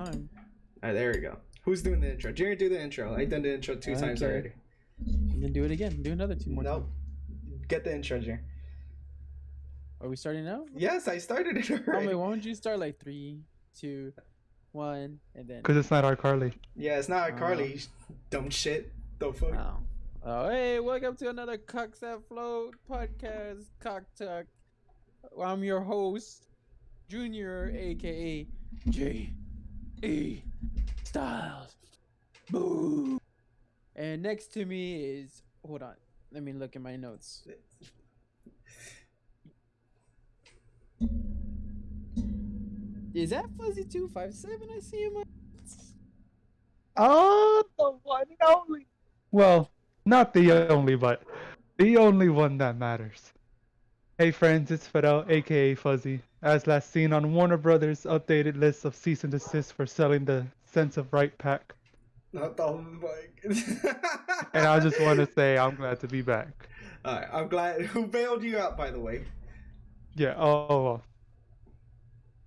time. Alright, there we go. Who's doing the intro? Junior, do the intro. I've done the intro two times already. And then do it again. Do another 2 more Nope. times. Get the intro, Junior. Are we starting now? Yes, I started it already. Why don't you start like 3, 2, 1, and then. Because it's not our Carly. Yeah, it's not Carly. Dumb shit. The fuck. Oh, hey, welcome to another Cocks That Float podcast, Cock Talk. I'm your host, Junior, aka J.E. Styles. Boo. And next to me is, hold on, let me look at my notes. Is that Fuzzy257? I see him. Oh, the one and only. Well, not the only, but the only one that matters. Hey friends, it's Fidel, aka Fuzzy, as last seen on Warner Brothers' updated list of cease and desist for selling the Sense of Right pack. Not the mic. And I just want to say I'm glad to be back. Alright, I'm glad. Who bailed you out, by the way? Yeah,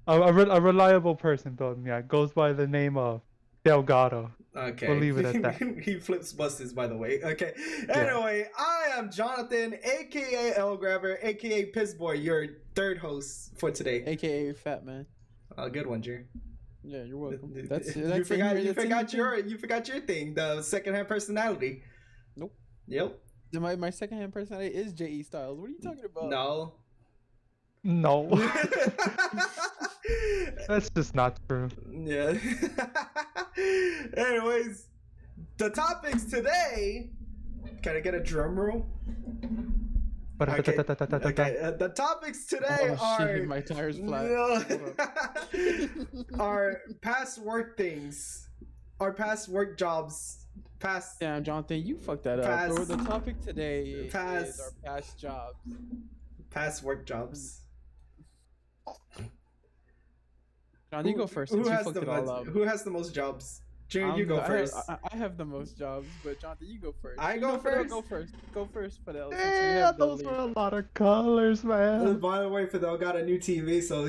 a reliable person built me. Yeah, goes by the name of Delgado. Okay. We'll leave it at that. He flips buses, by the way. Okay. Anyway, I am Jonathan, aka L Grabber, aka Piss Boy, your third host for today. AKA Fat Man. Good one, Jer. Yeah, you're welcome. You forgot your thing, the secondhand personality. Nope. Yep. My secondhand personality is J.E. Styles. What are you talking about? No. That's just not true. Yeah. Anyways, the topics today. Can I get a drum roll? Okay. The topics today are my tires flat. Our past work things, our past work jobs, past. Damn, Jonathan, you fucked that up. Bro, the topic today is our past jobs. Past work jobs. John, you go first. Who has the most jobs? Junior, you go first. I have the most jobs, but Jonathan, you go first. I go first. Go first, Fidel. Yeah, those were a lot of colors, man. By the way, Fidel got a new TV, so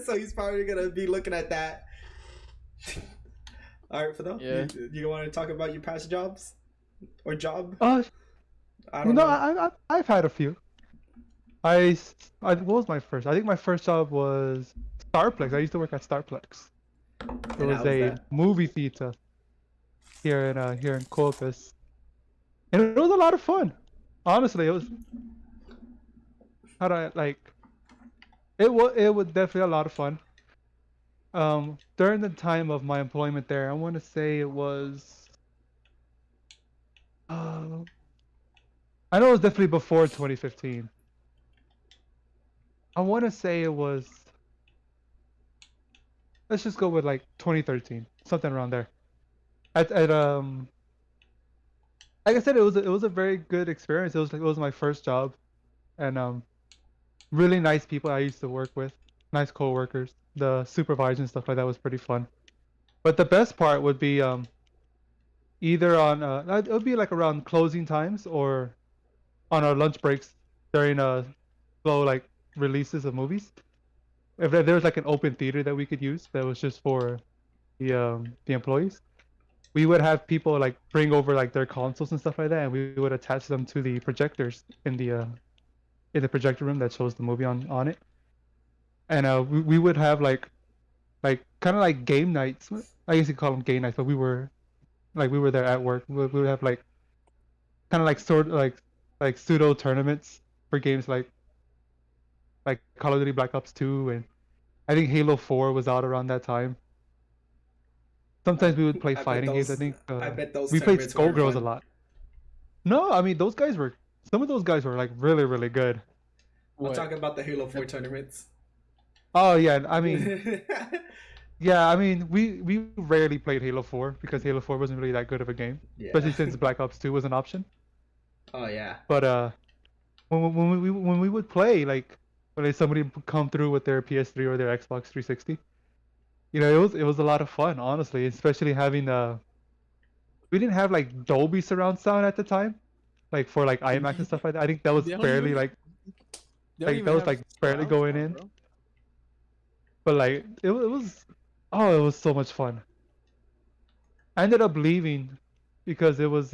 so he's probably gonna be looking at that. All right, Fidel. Yeah. You want to talk about your past jobs or job? I don't know. I've had a few. What was my first? I think my first job was Starplex. I used to work at Starplex. It was a movie theater here in Corpus, and it was a lot of fun. Honestly, it was. It was definitely a lot of fun. During the time of my employment there, I want to say it was. I know it was definitely before 2015. I want to say it was. Let's just go with like 2013, something around there. Like I said, it was a very good experience. It was my first job, and really nice people I used to work with, nice coworkers. The supervisor and stuff like that was pretty fun. But the best part would be either on it would be like around closing times or on our lunch breaks during slow like releases of movies. If there was like an open theater that we could use that was just for the employees, we would have people like bring over like their consoles and stuff like that, and we would attach them to the projectors in the projector room that shows the movie on it. And we would have like kind of like game nights. I guess you call them game nights, but we were there at work. We would have like kind of like pseudo tournaments for games like Call of Duty Black Ops 2, and I think Halo 4 was out around that time. Sometimes we would play fighting games. I think we played Skullgirls a lot. No, I mean some of those guys were like really, really good. I'm talking about the Halo 4 tournaments. Oh yeah, I mean, we rarely played Halo 4 because Halo 4 wasn't really that good of a game, especially since Black Ops 2 was an option. Oh yeah. But when we would play, like when somebody would come through with their PS3 or their Xbox 360, it was a lot of fun, honestly, especially having we didn't have like Dolby surround sound at the time, like for like IMAX and stuff like that. I think that was barely barely going in. But like it was Oh, it was so much fun. I ended up leaving because it was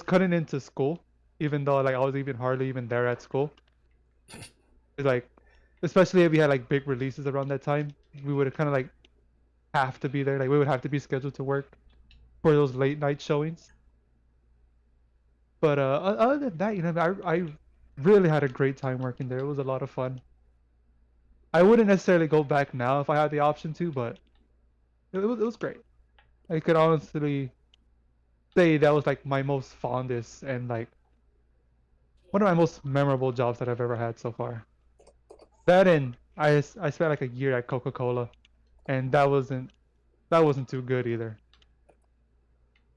cutting into school, even though like I was even hardly even there at school. It's like, especially if we had like big releases around that time, we would kind of like have to be there. Like we would have to be scheduled to work for those late night showings. But other than that, I really had a great time working there. It was a lot of fun. I wouldn't necessarily go back now if I had the option to, but it was great. I could honestly say that was like my most fondest and like one of my most memorable jobs that I've ever had so far. That and I spent like a year at Coca-Cola, and that wasn't too good either.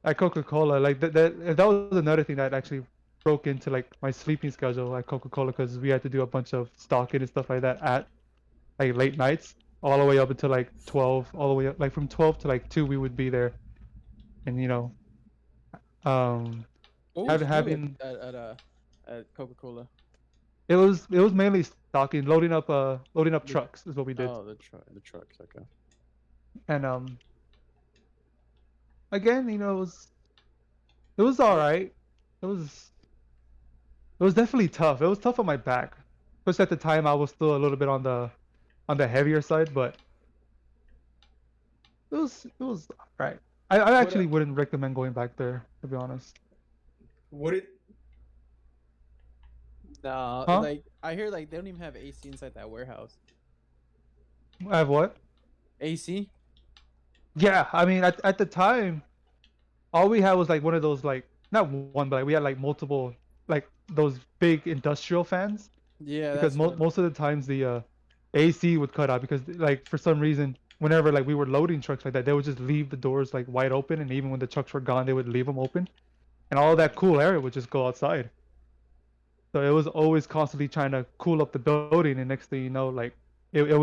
At Coca-Cola, like that was another thing that actually broke into like my sleeping schedule at Coca-Cola because we had to do a bunch of stocking and stuff like that at like late nights, all the way up until like 12, all the way up like from 12 to like 2 we would be there, and um What would having you do having at Coca-Cola? it was mainly stocking, loading up The, trucks is what we did, oh, the trucks. Okay. and again, it was all right. It was it was definitely tough. It was tough on my back, especially at the time I was still a little bit on the heavier side, but it was all right. I What actually wouldn't recommend going back there, to be honest. would it? No, Huh? like I hear like they don't even have AC inside that warehouse. I have what? AC? Yeah, I mean at the time, all we had was like one of those like not one, but like we had like multiple like those big industrial fans Yeah, because that's what. most of the times the AC would cut out because like for some reason whenever like we were loading trucks like that they would just leave the doors like wide open, and even when the trucks were gone they would leave them open, and all that cool air would just go outside. So it was always constantly trying to cool up the building, and next thing you know, like it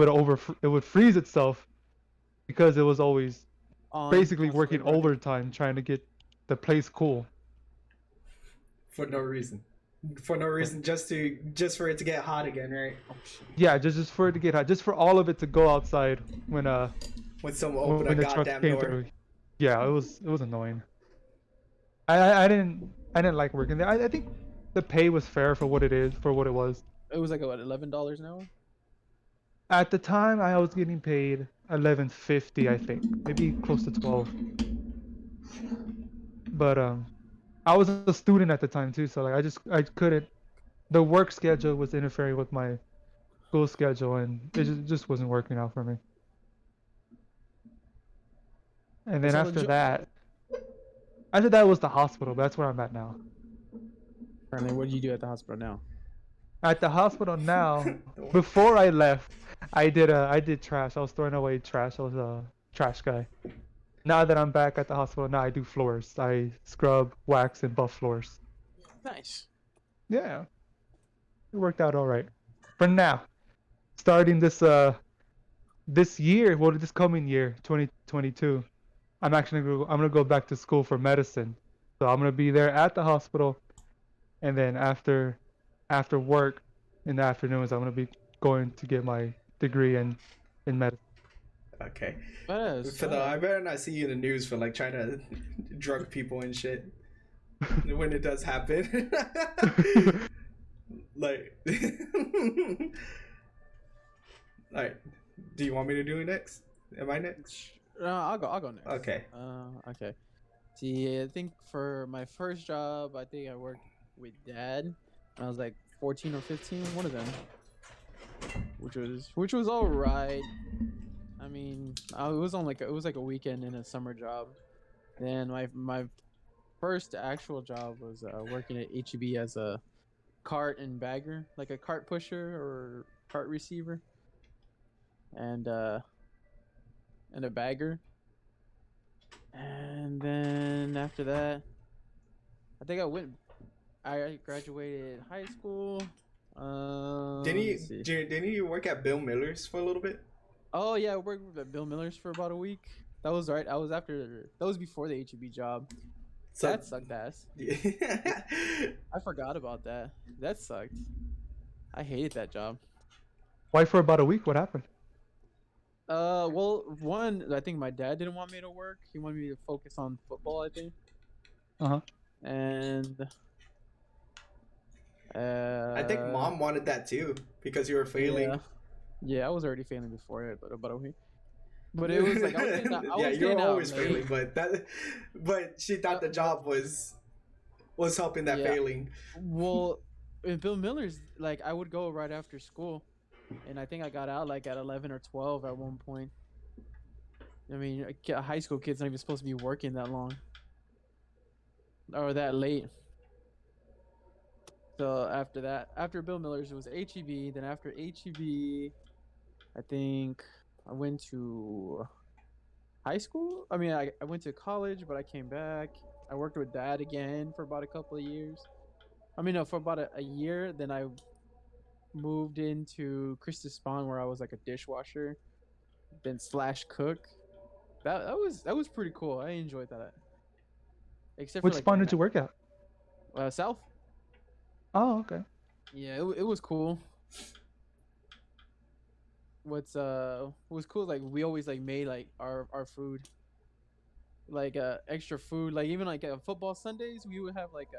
would freeze itself because it was always On basically constantly working running. overtime trying to get the place cool. For no reason. For no reason, just for it to get hot again, right? Oh shit. Yeah, just for it to get hot, just for all of it to go outside When someone opened a when the trucks goddamn came door. through. Yeah, it was annoying. I didn't like working there. I think the pay was fair for what it is, for what it was. It was like what, $11 an hour? At the time, I was getting paid 11.50, I think, maybe close to 12. But I was a student at the time too, so like I couldn't. The work schedule was interfering with my school schedule, and it just wasn't working out for me. And then So the after that was the hospital. But that's where I'm at now. Apparently, what do you do at the hospital now? At the hospital now, before I left, I did trash. I was throwing away trash. I was a trash guy. Now that I'm back at the hospital, now I do floors. I scrub, wax, and buff floors. Nice. Yeah, it worked out all right. For now, starting this year, well, this coming year, 2022, I'm gonna go back to school for medicine. So I'm gonna be there at the hospital, and then after work in the afternoons, I'm gonna be going to get my degree in medicine. Okay. Badass. For the I better not see you in the news for like trying to drug people and shit when it does happen. Like, all right. Do you want me to do it next? Am I next? I'll go next. Okay. Okay. See, I think for my first job, I think I worked with Dad when I was like 14 or 15, one of them, which was all right. I mean, it was like a weekend in a summer job. Then my first actual job was working at HEB as a cart and bagger, like a cart pusher or cart receiver, and a bagger. And then after that, I think I graduated high school. Let's see. Didn't you work at Bill Miller's for a little bit? Oh yeah, I worked at Bill Miller's for about a week. That was right. That was before the HEB job. So, That sucked ass. I forgot about that. That sucked. I hated that job. Why for about a week? What happened? Well, one, I think my dad didn't want me to work. He wanted me to focus on football, I think. Uh-huh. And I think mom wanted that too because you were failing. yeah, yeah, I was already failing before it, but okay. But it was like I was getting out, I Yeah, was you're getting out always failing, late. but she thought the job was helping that Yeah. failing. Well, in Bill Miller's, like I would go right after school, and I think I got out like at 11 or 12 at one point. I mean, a high school kid's not even supposed to be working that long or that late. So after that, after Bill Miller's, it was HEB. Then after HEB, I think I went to high school. I mean, I went to college, but I came back. I worked with dad again for about a couple of years. I mean, no, for about a year. Then I moved into Christus Spawn, where I was like a dishwasher, then slash cook. That was pretty cool. I enjoyed that. Except for Which like spawn did you work at? South. Oh, okay. Yeah, it was cool. What was cool, like we always like made like our food, like extra food, like even like football Sundays we would have like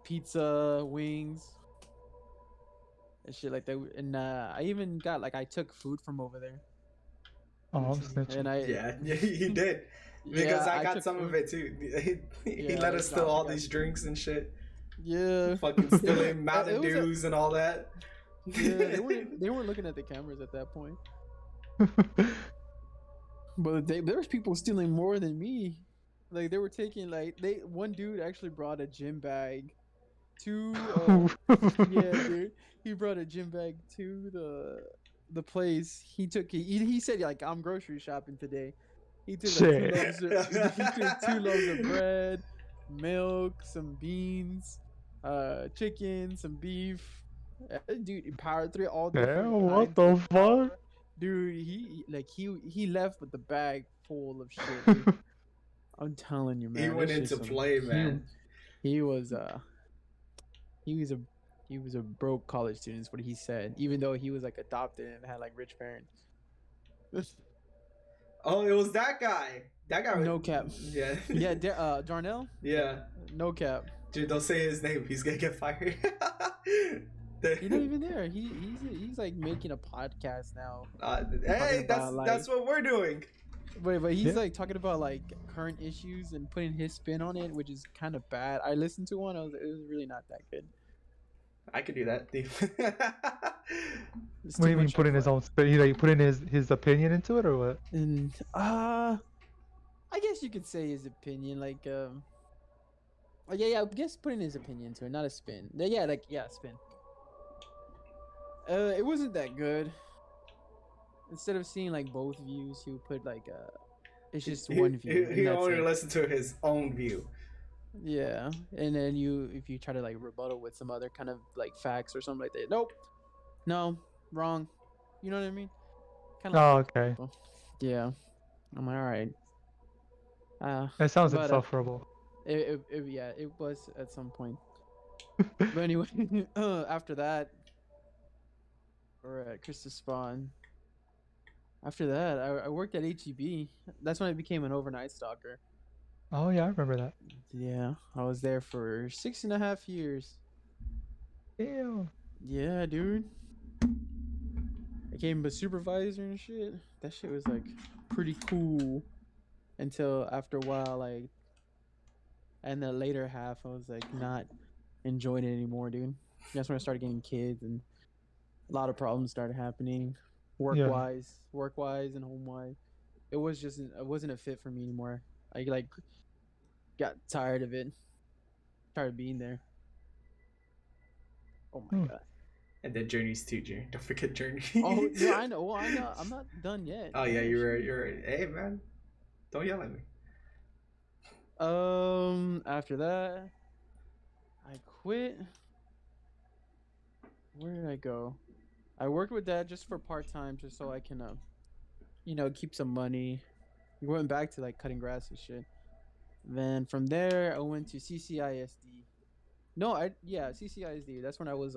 pizza, wings, and shit like that. And I even got like I took food from over there, Oh, I'm snitching. and I Yeah, he did. Because yeah, I got took some of food. it too. He Yeah, let us steal Josh all got these drinks and shit. yeah. Fucking stealing Mountain It was Dews and all that. yeah, they weren't looking at the cameras at that point, but there was people stealing more than me. Like they were taking like they one dude actually brought a gym bag to yeah, dude. He brought a gym bag to the place. He said like I'm grocery shopping today. He took like two Shit. loaves of he took 2 loaves of bread, milk, some beans, chicken, some beef. Dude, Power 3, all different Damn, what kinds the of fuck? power. Dude, he left with the bag full of shit, dude. I'm telling you, man. He went this shit's into some play, he, man. he was he was a he was a broke college student, is what he said, even though he was like adopted and had like rich parents. Oh, it was that guy. That guy. No cap. Yeah. Yeah, Darnell. Yeah. No cap. Dude, don't say his name. He's gonna get fired. He's not even there. He's like making a podcast now. Hey, about, that's what we're doing. But he's Yeah. like talking about like current issues and putting his spin on it, which is kind of bad. I listened to one. It was really not that good. I could do that. It's What do too you mean much putting of, his own spin? He like putting his opinion into it or what? And I guess you could say his opinion, like yeah, I guess putting his opinion to it, not a spin. Yeah, spin. It wasn't that good. Instead of seeing like both views, he would put like it's just one view. He And that's only it. listened to his own view. Yeah, and then if you try to like rebuttal with some other kind of like facts or something like that, nope, no, wrong. You know what I mean? Kind of Oh, like okay. people. Yeah, I'm like, all right. That sounds But insufferable. yeah, it was at some point. But anyway, after that, we're at Christus Spawn. After that, I worked at HEB. That's when I became an overnight stalker. Oh yeah, I remember that. Yeah, I was there for 6.5 years. Ew. Yeah, dude. I became a supervisor and shit. That shit was like pretty cool. Until after a while, like, and the later half, I was like not enjoying it anymore, dude. That's when I started getting kids and a lot of problems started happening, work wise and home wise. It wasn't a fit for me anymore. I like got tired of it, tired of being there. Oh my god. And then Journey's too, Journey. Don't forget Journey. Oh yeah, I know. Well, I'm not done yet. Oh yeah, you're. Hey man, don't yell at me. After that, I quit. Where did I go? I worked with dad just for part time, just so I can, keep some money. We went back to like cutting grass and shit. Then from there, I went to CCISD. No, CCISD. That's when I was.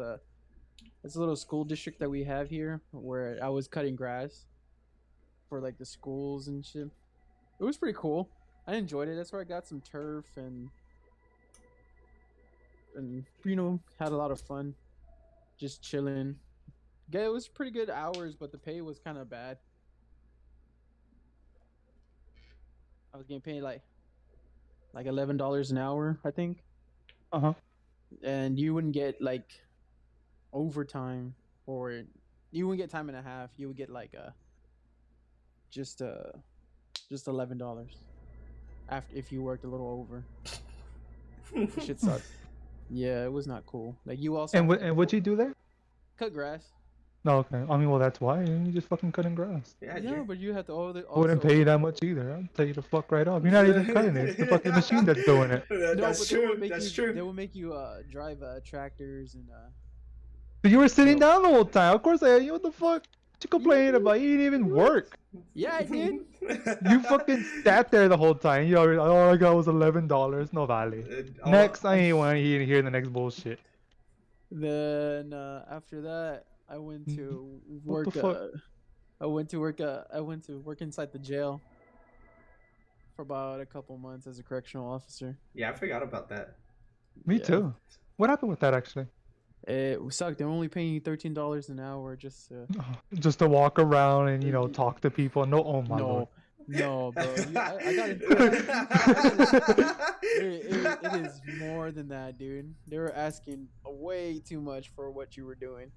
It's a little school district that we have here where I was cutting grass. for like the schools and shit. It was pretty cool. I enjoyed it. That's where I got some turf and had a lot of fun, just chilling. Yeah, it was pretty good hours, but the pay was kind of bad. I was getting paid like $11 an hour, I think, Uh-huh. and you wouldn't get like overtime, or you wouldn't get time and a half. You would get like just uh just $11 after if you worked a little over. Shit sucked. Yeah, it was not cool. Like you also And have what to and what'd you do there? cut grass. No, okay. I mean, well, that's why you just fucking cutting grass. Yeah, Yeah, but you have to I wouldn't pay you also that much either. I'll tell you to fuck right off. You're not even cutting it. It's the fucking machine that's doing it. no, That's but true. They That's true. will make you drive tractors and But you were sitting Yo. down the whole time. Of course, you what the fuck? What you complaining about? You didn't even work. Yeah, I did. You fucking sat there the whole time. You already, all I got was $11. No vale. Next, I ain't want to hear the next bullshit. Then after that, I went to work. What the fuck? I went to work inside the jail for about a couple months as a correctional officer. Yeah, I forgot about that. Me Yeah. too. What happened with that actually? It sucked. They're only paying you $13 an hour just to. Just to walk around and talk to people. No, oh my lord. No, bro. I got it. It is more than that, dude. They were asking way too much for what you were doing,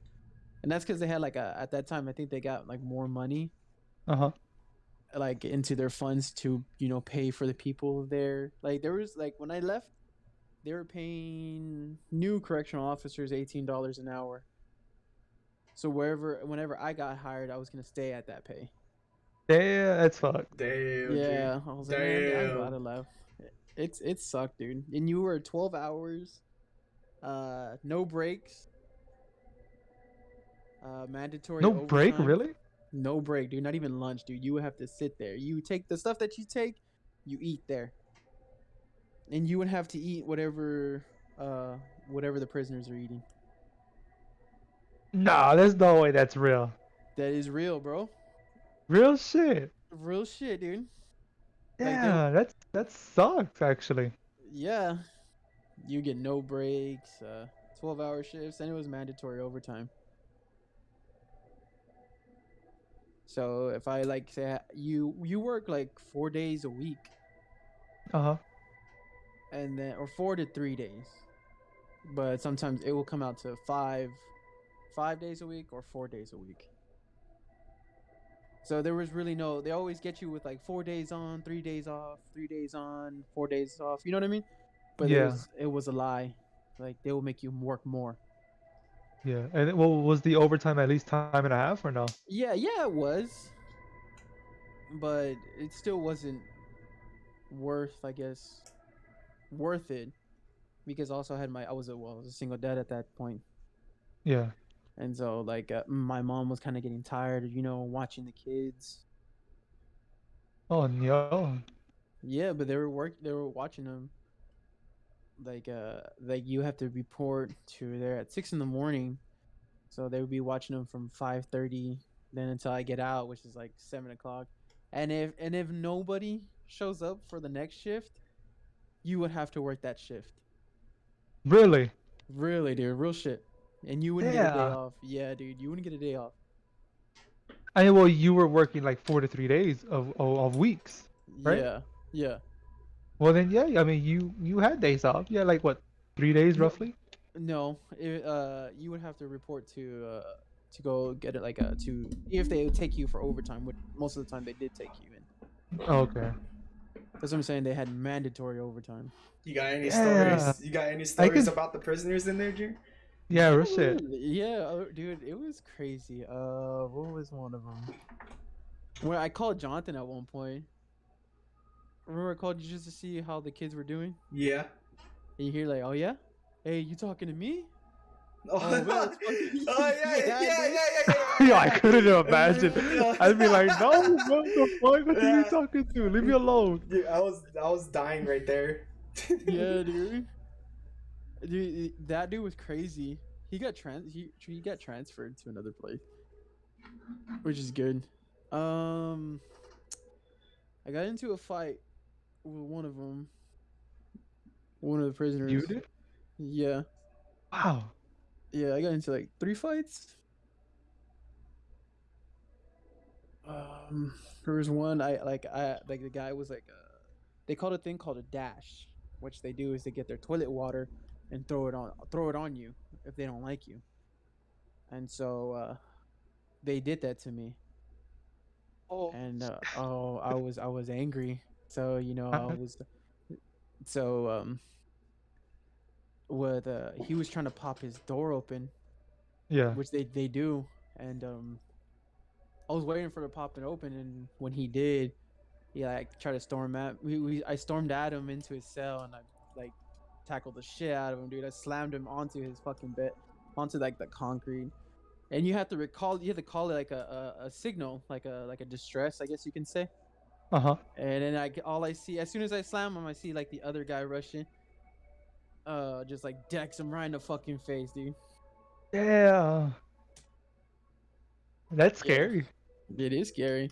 and that's because they had at that time I think they got like more money, like into their funds to pay for the people there. Like there was like when I left, they were paying new correctional officers $18 an hour. So whenever I got hired, I was gonna stay at that pay. Yeah, that's fucked. Damn. Yeah, Dude. I was like, man, I'm glad I left. It sucked, dude. And you were 12 hours, no breaks, mandatory No break, overtime. really? No break, dude. Not even lunch, dude. You would have to sit there. You take the stuff that you take, you eat there, and you would have to eat whatever the prisoners are eating. Nah, there's no way that's real. That is real, bro. Real shit. Real shit, dude. Yeah, that sucks actually. Yeah, you get no breaks, 12-hour shifts, and it was mandatory overtime. So if I say you work like 4 days a week, and then or 4 to 3 days, but sometimes it will come out to 5 days a week or 4 days a week. So there was really they always get you with like 4 days on, 3 days off, 3 days on, 4 days off. You know what I mean? But yeah, it was a lie. Like they will make you work more. Yeah, and was the overtime at least time and a half or no? Yeah, it was. But it still wasn't worth it, because also I was a single dad at that point. Yeah. And so my mom was kind of getting tired of watching the kids. Oh no. Yeah, but they were watching them. Like you have to report to there at 6 a.m. So they would be watching them from 5:30 then until I get out, which is like 7 o'clock. And if nobody shows up for the next shift, you would have to work that shift. Really? Really, dude, real shit. And you wouldn't get a day off. Yeah, dude, you wouldn't get a day off. Well, you were working like 4 to 3 days of weeks, right? Yeah. Well then, yeah. I mean, you had days off. Yeah, like what, 3 days roughly? No, you would have to report to go get it to if they would take you for overtime. Which most of the time they did take you in. Oh, okay. That's what I'm saying. They had mandatory overtime. You got any stories? You got any stories about the prisoners in there, Jim? Yeah, real shit. Yeah, dude, it was crazy. What was one of them? Where I called Jonathan at one point. Remember I called you just to see how the kids were doing? Yeah. And you hear like, oh yeah? Hey, you talking to me? Oh, well, yeah. Yo, I couldn't imagine. I'd be like, no, what the fuck? What are you talking to? Leave me alone. Dude, I was dying right there. Yeah, dude. Dude, that dude was crazy. He got transferred to another place, which is good. Um, I got into a fight with one of them, one of the You prisoners. did? Yeah, Wow. yeah. I got into like 3 fights. There was one I like the guy was like they called a thing called a dash. What they do is they get their toilet water and throw it on you if they don't like you. And so they did that to me, Oh. and I was angry. So I Uh, was so with he was trying to pop his door open, yeah. which they do, and I was waiting for to pop it open, and when he did, he like tried to storm at I stormed at him into his cell, and I like tackled the shit out of him, dude. I slammed him onto his fucking bed, onto like the concrete. And you have to call it like a signal, like a distress, I guess you can say. Uh-huh. And then all I see, as soon as I slam him, I see like the other guy rushing, just like decks him right in the fucking face, dude. Yeah. That's Yeah, scary. it is scary.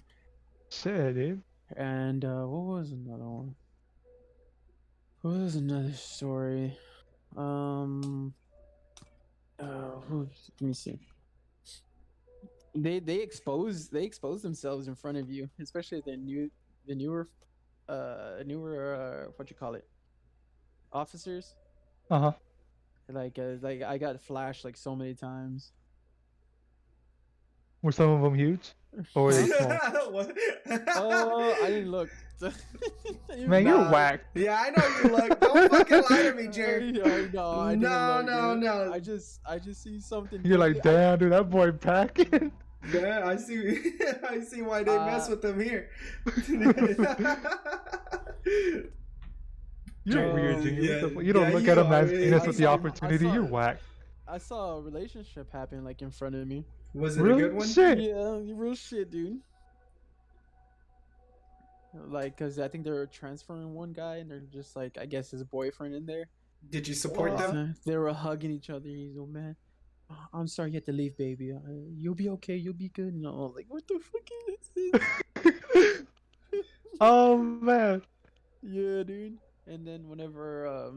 Shit, dude. And what was another one? What was another story? Um, let me see. They expose themselves in front of you, especially the newer what you call it, officers. Uh-huh. Like I got flashed like so many times. Were some of them huge? Or were Huh? they small? What? I didn't look. Man, you're Nah. whack. Yeah, I know you look. Don't fucking lie to me, Jer. No, I didn't No, look, no, dude. no. I just see something. You're like, definitely- damn, dude, that boy packing. Yeah, I see. I see why they mess with them here. You're weird, Junior. yeah, What the fuck? You don't yeah, look you at him are. as penis I with the saw- I opportunity. saw You're it. whack. I saw a relationship happen like in front of me. Was it Really? a good one? Shit. Yeah, real shit, dude. Like, cause I think they're transferring one guy, and they're just like, I guess his boyfriend in there. Did you support them? They were hugging each other. He's oh man, I'm sorry you had to leave, baby. You'll be okay. You'll be good. And I was like, what the fuck is this? Oh man. Yeah, dude. And then whenever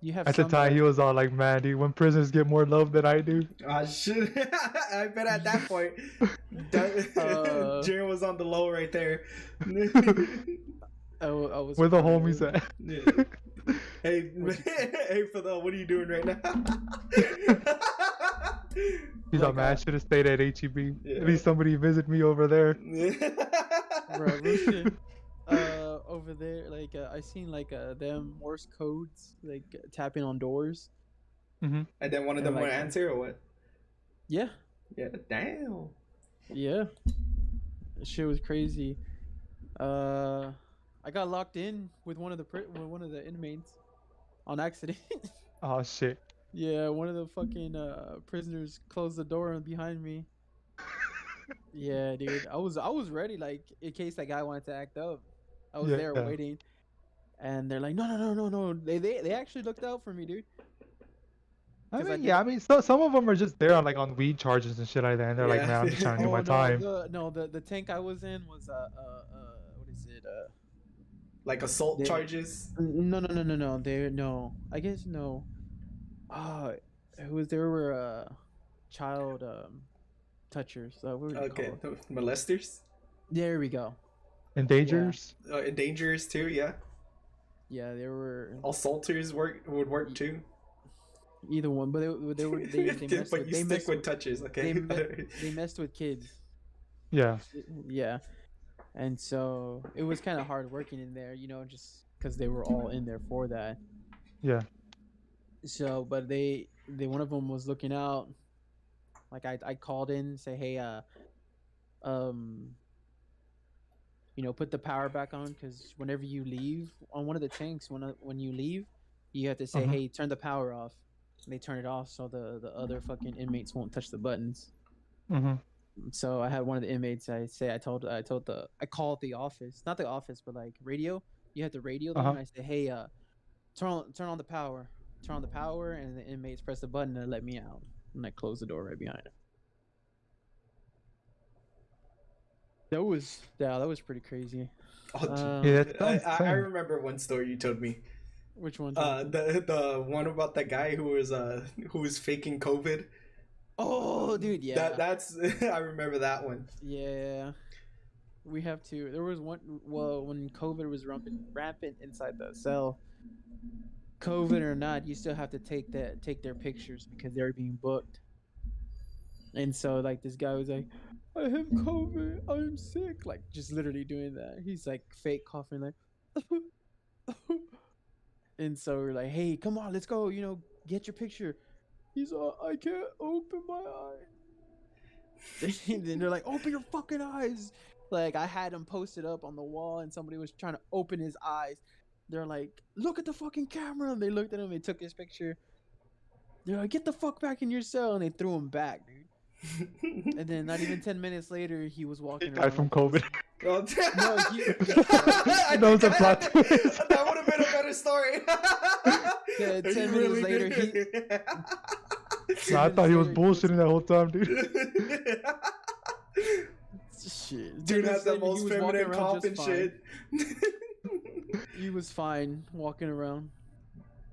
you have At the some time, that he was all like, man, dude, when prisoners get more love than I do. Ah, shit. I bet at that point, Jaren was on the low right there. I was Where the crying. homies at? Yeah. Hey, hey, Fidel, what are you doing right now? He's Like, like, man, I should have stayed at HEB. Yeah. At least somebody visit me over there. Bro, real shit. Over there, like I seen like them Morse codes, like tapping on doors. Mm-hmm. And then one of And them like, would answer, or what? Yeah, Yeah, damn. yeah. Shit was crazy. I got locked in with one of the inmates on accident. Oh shit. Yeah, one of the fucking prisoners closed the door behind me. Yeah, dude. I was ready, like in case that guy wanted to act up. I was there Yeah. waiting, and they're like, no. They actually looked out for me, dude. I 'Cause I mean, did- yeah, I mean, some of them are just there on like on weed charges and shit like that, and they're like, Yeah. man, I'm just trying to do Oh my no, time. the tank I was in was what is it Like assault They- charges. no. I guess no. There were child touchers. What would you Okay, call it? molesters. There we go. Endangers? Endangerers too, yeah. Yeah, there were Assaulters would work too. either one, but they were they messed But with, you they stick messed with touches, okay? they messed with kids. Yeah. Yeah, and so it was kind of hard working in there, just because they were all in there for that. Yeah. So, but they one of them was looking out. Like I called in, say, hey, um, put the power back on, because whenever you leave on one of the tanks, when you leave, you have to say, Uh-huh. hey, turn the power off. And they turn it off so the other fucking inmates won't touch the buttons. Mm-hmm. So I had one of the inmates. I called the office, not the office, but like radio. You have to radio them. Uh-huh. And I say, hey, turn on the power, and the inmates press the button and let me out, and I close the door right behind him. That was pretty crazy. Oh, Yeah, dude. that sounds I insane. remember one story you told me. Which one? The one about the guy who was faking COVID. Oh, dude, yeah. That's I remember that one. Yeah. We have to. There was one. Well, when COVID was rampant inside the cell, COVID or not, you still have to take their pictures because they're being booked. And so, like, this guy was like, "I have COVID. I'm sick." Like, just literally doing that. He's like fake coughing, like. And so we're like, "Hey, come on, let's go. Get your picture." He's all, "I can't open my eyes." Then they're like, "Open your fucking eyes." Like, I had him posted up on the wall and somebody was trying to open his eyes. They're like, "Look at the fucking camera." And they looked at him, they took his picture. They're like, "Get the fuck back in your cell." And they threw him back, dude. And then not even 10 minutes later, he was walking around. Died from COVID. Oh, No, that That was a plot twist. That would have been a better story. Yeah, 10 He minutes later, did. Nah, I thought he was bullshitting that whole time, dude. Shit. Dude has the He most was walking feminine around cough just and fine. shit. He was fine walking around.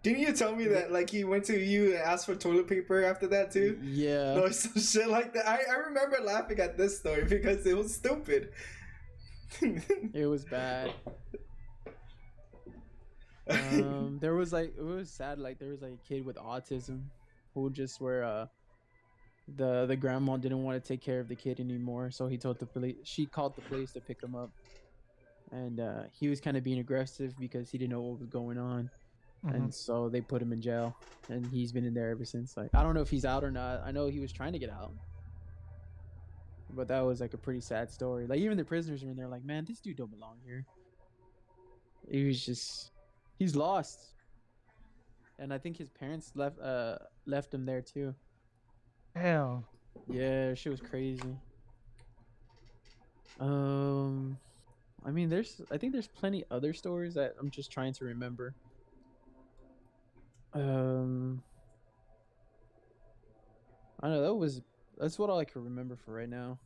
Didn't you tell me that like he went to you and asked for toilet paper after that too? Yeah. No, some shit like that. I remember laughing at this story because it was stupid. It was bad. There was like, it was sad. Like, there was like a kid with autism who just where the grandma didn't want to take care of the kid anymore, so he told the police. She called the police to pick him up, and he was kind of being aggressive because he didn't know what was going on. And so they put him in jail, and he's been in there ever since. Like, I don't know if he's out or not. I know he was trying to get out, but that was like a pretty sad story. Like, even the prisoners were in there like, "Man, this dude don't belong here." He was just, he's lost. And I think his parents left him there too. Damn. Yeah, shit was crazy. I mean, I think there's plenty other stories that I'm just trying to remember. I don't know. That's what all I can remember for right now.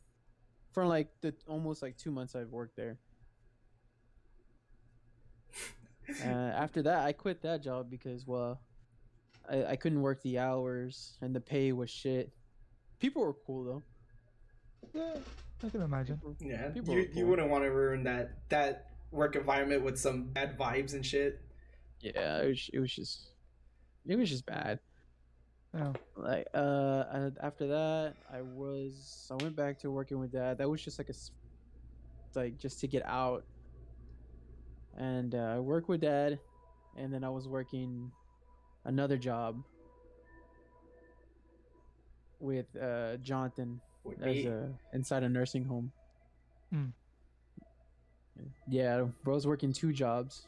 For like the almost like 2 months I've worked there. After that, I quit that job because, well, I couldn't work the hours and the pay was shit. People were cool though. Yeah, I can imagine. Yeah, People were you cool. wouldn't want to ruin that work environment with some bad vibes and shit. Yeah, it was just bad. Yeah. Like and after that, I went back to working with Dad. That was just like just to get out. And I worked with Dad, and then I was working another job with Jonathan With as me. inside a nursing home. Hmm. Yeah, I was working 2 jobs.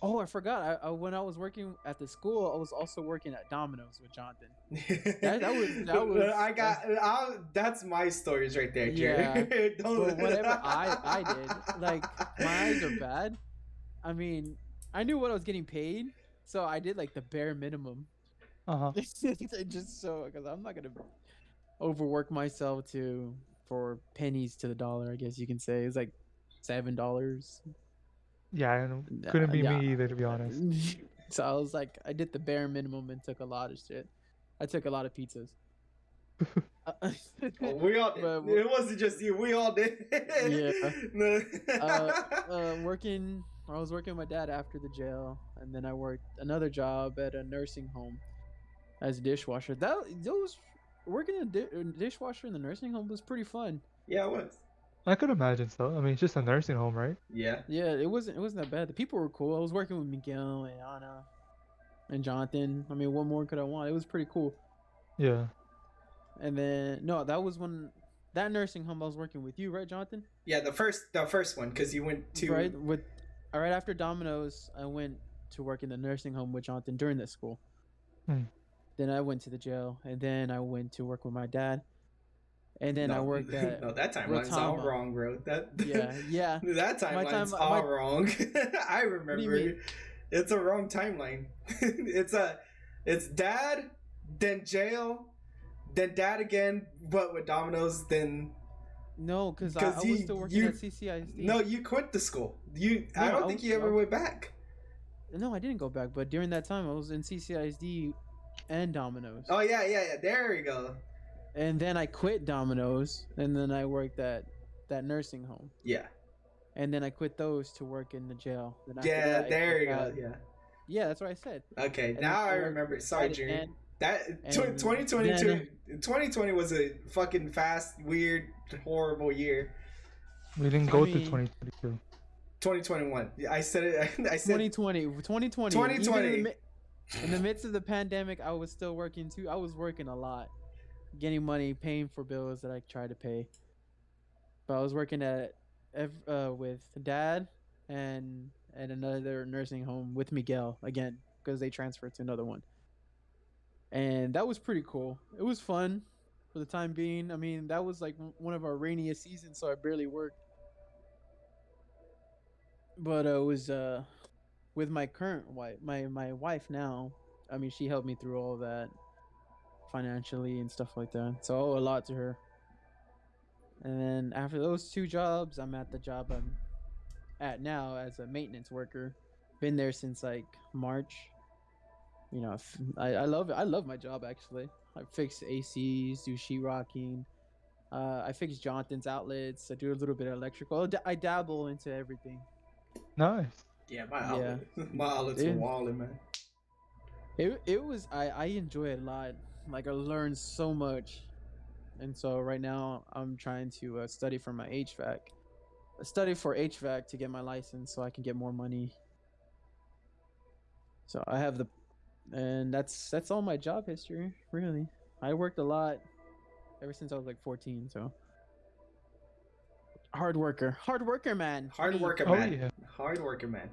Oh, I forgot. When I was working at the school, I was also working at Dominos with Jonathan. That was that's my stories right there, Yeah, Jerry. but whatever I did, like, my eyes are bad. I mean, I knew what I was getting paid, so I did like the bare minimum. Just so, because I'm not gonna overwork myself for pennies to the dollar. I guess you can say it's like $7. Yeah, I know. Couldn't be Yeah. me either, to be honest. So I was like, I did the bare minimum and took a lot of shit. I took a lot of pizzas. We all did. But- It wasn't just you. We all did. I was working with my dad after the jail, and then I worked another job at a nursing home as a dishwasher. Those working a dishwasher in the nursing home was pretty fun. Yeah, it was. I could imagine so. I mean, it's just a nursing home, right? Yeah. Yeah, it wasn't that bad. The people were cool. I was working with Miguel and Anna and Jonathan. I mean, what more could I want? It was pretty cool. Yeah. And then that was when that nursing home I was working with you, right, Jonathan? Yeah, the first one, because you went to right after Domino's, I went to work in the nursing home with Jonathan during that school. Then I went to the jail, and then I went to work with my dad. And then I worked at no, that timeline's all wrong, bro. Yeah. That timeline's all wrong. I remember. What do you mean? It's a wrong timeline. It's dad, then jail, then dad again, but with Domino's, then No, because I Because was still working at CCISD. No, you quit the school. No, I don't think you ever went back. No, I didn't go back. But during that time, I was in CCISD and Dominos. Oh yeah. There we go. And then I quit Domino's, and then I worked at that nursing home. Yeah. And then I quit those to work in the jail. Then after Yeah, that, there you go. Yeah. Yeah, that's what I said. Okay, And now then I worked remember. Sorry, Junior. and 2022, 2020 was a fucking fast, weird, horrible year. We didn't go through 2022. 2021. I said it. I said 2020. 2020. In the midst of the pandemic, I was still working too. I was working a lot, getting money, paying for bills that I tried to pay. But I was working with Dad and another nursing home with Miguel again because they transferred to another one. And that was pretty cool. It was fun for the time being. I mean, that was like one of our rainiest seasons, so I barely worked. But it was with my current wife, my wife now. I mean, she helped me through all of that financially and stuff like that. So I owe a lot to her. And then after those two jobs, I'm at the job I'm at now as a maintenance worker. Been there since like March. You know, I love it. I love my job actually. I fix ACs, do sheetrocking. I fix Jonathan's outlets. I do a little bit of electrical. I dabble into everything. Nice. Yeah, my outlets were walling, man. It was I enjoy it a lot. Like I learned so much. And so right now I'm trying to study for my HVAC. Study for HVAC to get my license so I can get more money. So I have and that's all my job history, really. I worked a lot ever since I was like 14, so hard worker, man. Hard worker, Oh, man. yeah. Hard worker, man.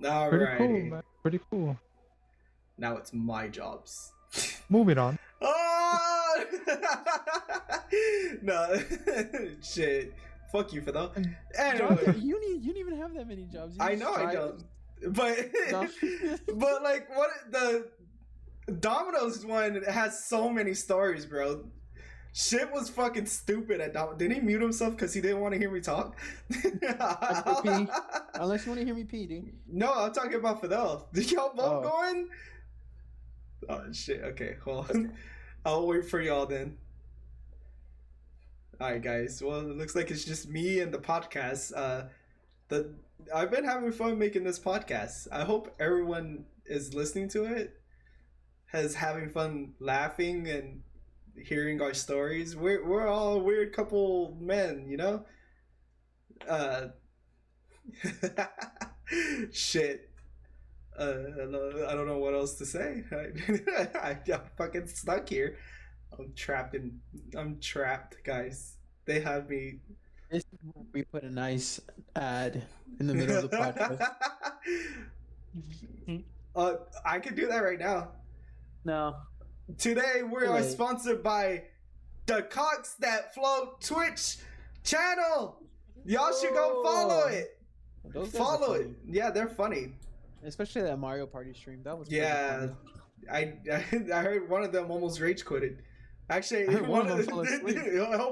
All Pretty right. cool, man. Pretty cool. Now it's my jobs. Moving on. Oh! No. Shit. Fuck you for that. Anyway. Jonathan, you didn't even have that many jobs. I know I don't. But but like what the Domino's one has so many stories, bro. Shit was fucking stupid at Domino's. Didn't he mute himself because he didn't want to hear me talk? Unless you want to hear me pee, dude. No, I'm talking about Fidel. Did y'all both Oh. going? Oh shit. Okay, hold on. I'll wait for y'all then. Alright guys. Well, it looks like it's just me and the podcast. I've been having fun making this podcast. I hope everyone is listening to it, has having fun laughing and hearing our stories. We're all a weird couple men, you know? Shit. I don't know what else to say. I got fucking stuck here. I'm trapped, guys. They have me. We put a nice ad in the middle of the podcast. I could do that right now. No. Today we are sponsored by the Cawks That Float Twitch channel. Y'all should go follow it. Follow it. Yeah, they're funny. Especially that Mario Party stream. That was funny. I heard one of them almost rage quitted. Actually, I hope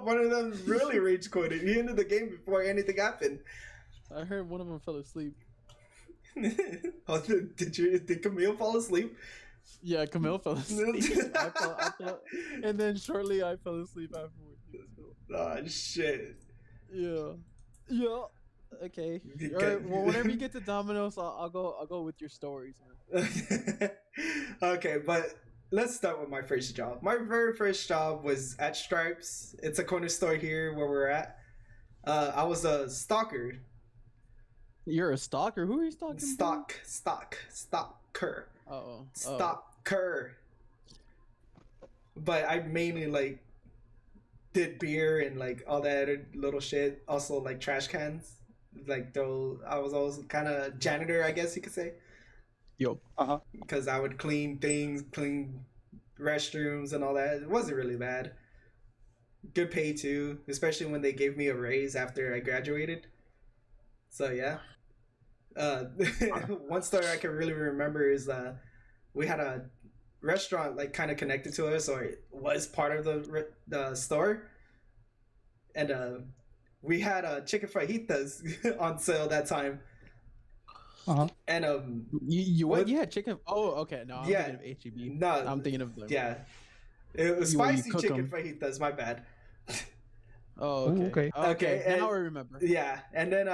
one of them really rage quitted. He ended the game before anything happened. I heard one of them fell asleep. Oh, did Camille fall asleep? Yeah, Camille fell asleep. And then shortly I fell asleep afterwards. Oh shit. Yeah. Okay. All right. Well, whenever you get to Domino's, I'll go with your stories, man. Okay, but let's start with my first job. My very first job was at Stripes. It's a corner store here where we're at. I was a stalker. You're a stalker? Who are you stalking? Stalker. Oh. Stalker. But I mainly like did beer and like all that other little shit. Also like trash cans. Like though I was always kind of janitor, I guess you could say. Yo. Because I would clean things, clean restrooms and all that. It wasn't really bad. Good pay too, especially when they gave me a raise after I graduated. So yeah. One story I can really remember is we had a restaurant like kind of connected to us, or it was part of the store, and we had chicken fajitas on sale that time. And you what? You had chicken? Oh, okay. No, I'm yeah, thinking of HEB. no, I'm thinking of them. yeah, it was You spicy cook chicken 'em. fajitas. My bad. Oh, Ooh, okay. okay. Okay, and- now I remember. Yeah, and then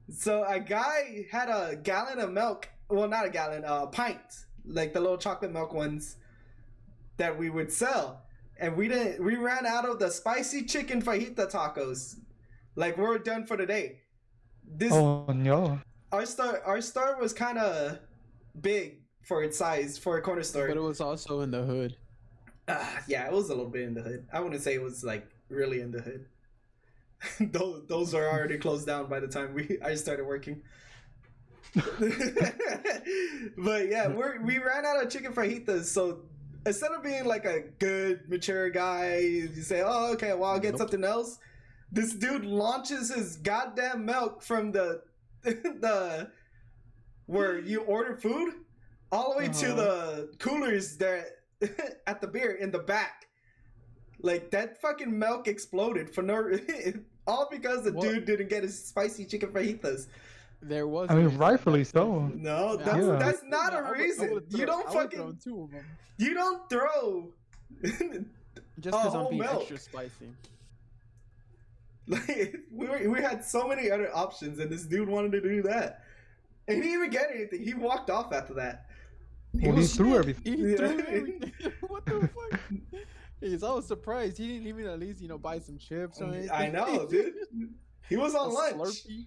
so a guy had a gallon of milk. Well, not a gallon, pints, like the little chocolate milk ones that we would sell, and we ran out of the spicy chicken fajita tacos. Like we're done for the day. This Oh no. our store was kind of big for its size for a corner store. But it was also in the hood. Yeah, it was a little bit in the hood. I wouldn't say it was like really in the hood. those are already closed down by the time I started working. But yeah, we ran out of chicken fajitas, so instead of being like a good mature guy, you say, "Oh, okay, well I'll get something else." This dude launches his goddamn milk from the where you order food all the way to the coolers there at the beer in the back. Like that fucking milk exploded for no all because the dude didn't get his spicy chicken fajitas. There was. I mean, rightfully so. No, Yeah. that's not a reason. You don't fucking. Two of them. You don't throw. Just because I'm whole being milk. extra spicy. Like we had so many other options, and this dude wanted to do that, and he didn't even get anything. He walked off after that. He threw everything. He threw everything. What the fuck? He's always surprised. He didn't even at least, buy some chips or anything. I know, dude. He was on A lunch. Slurpee.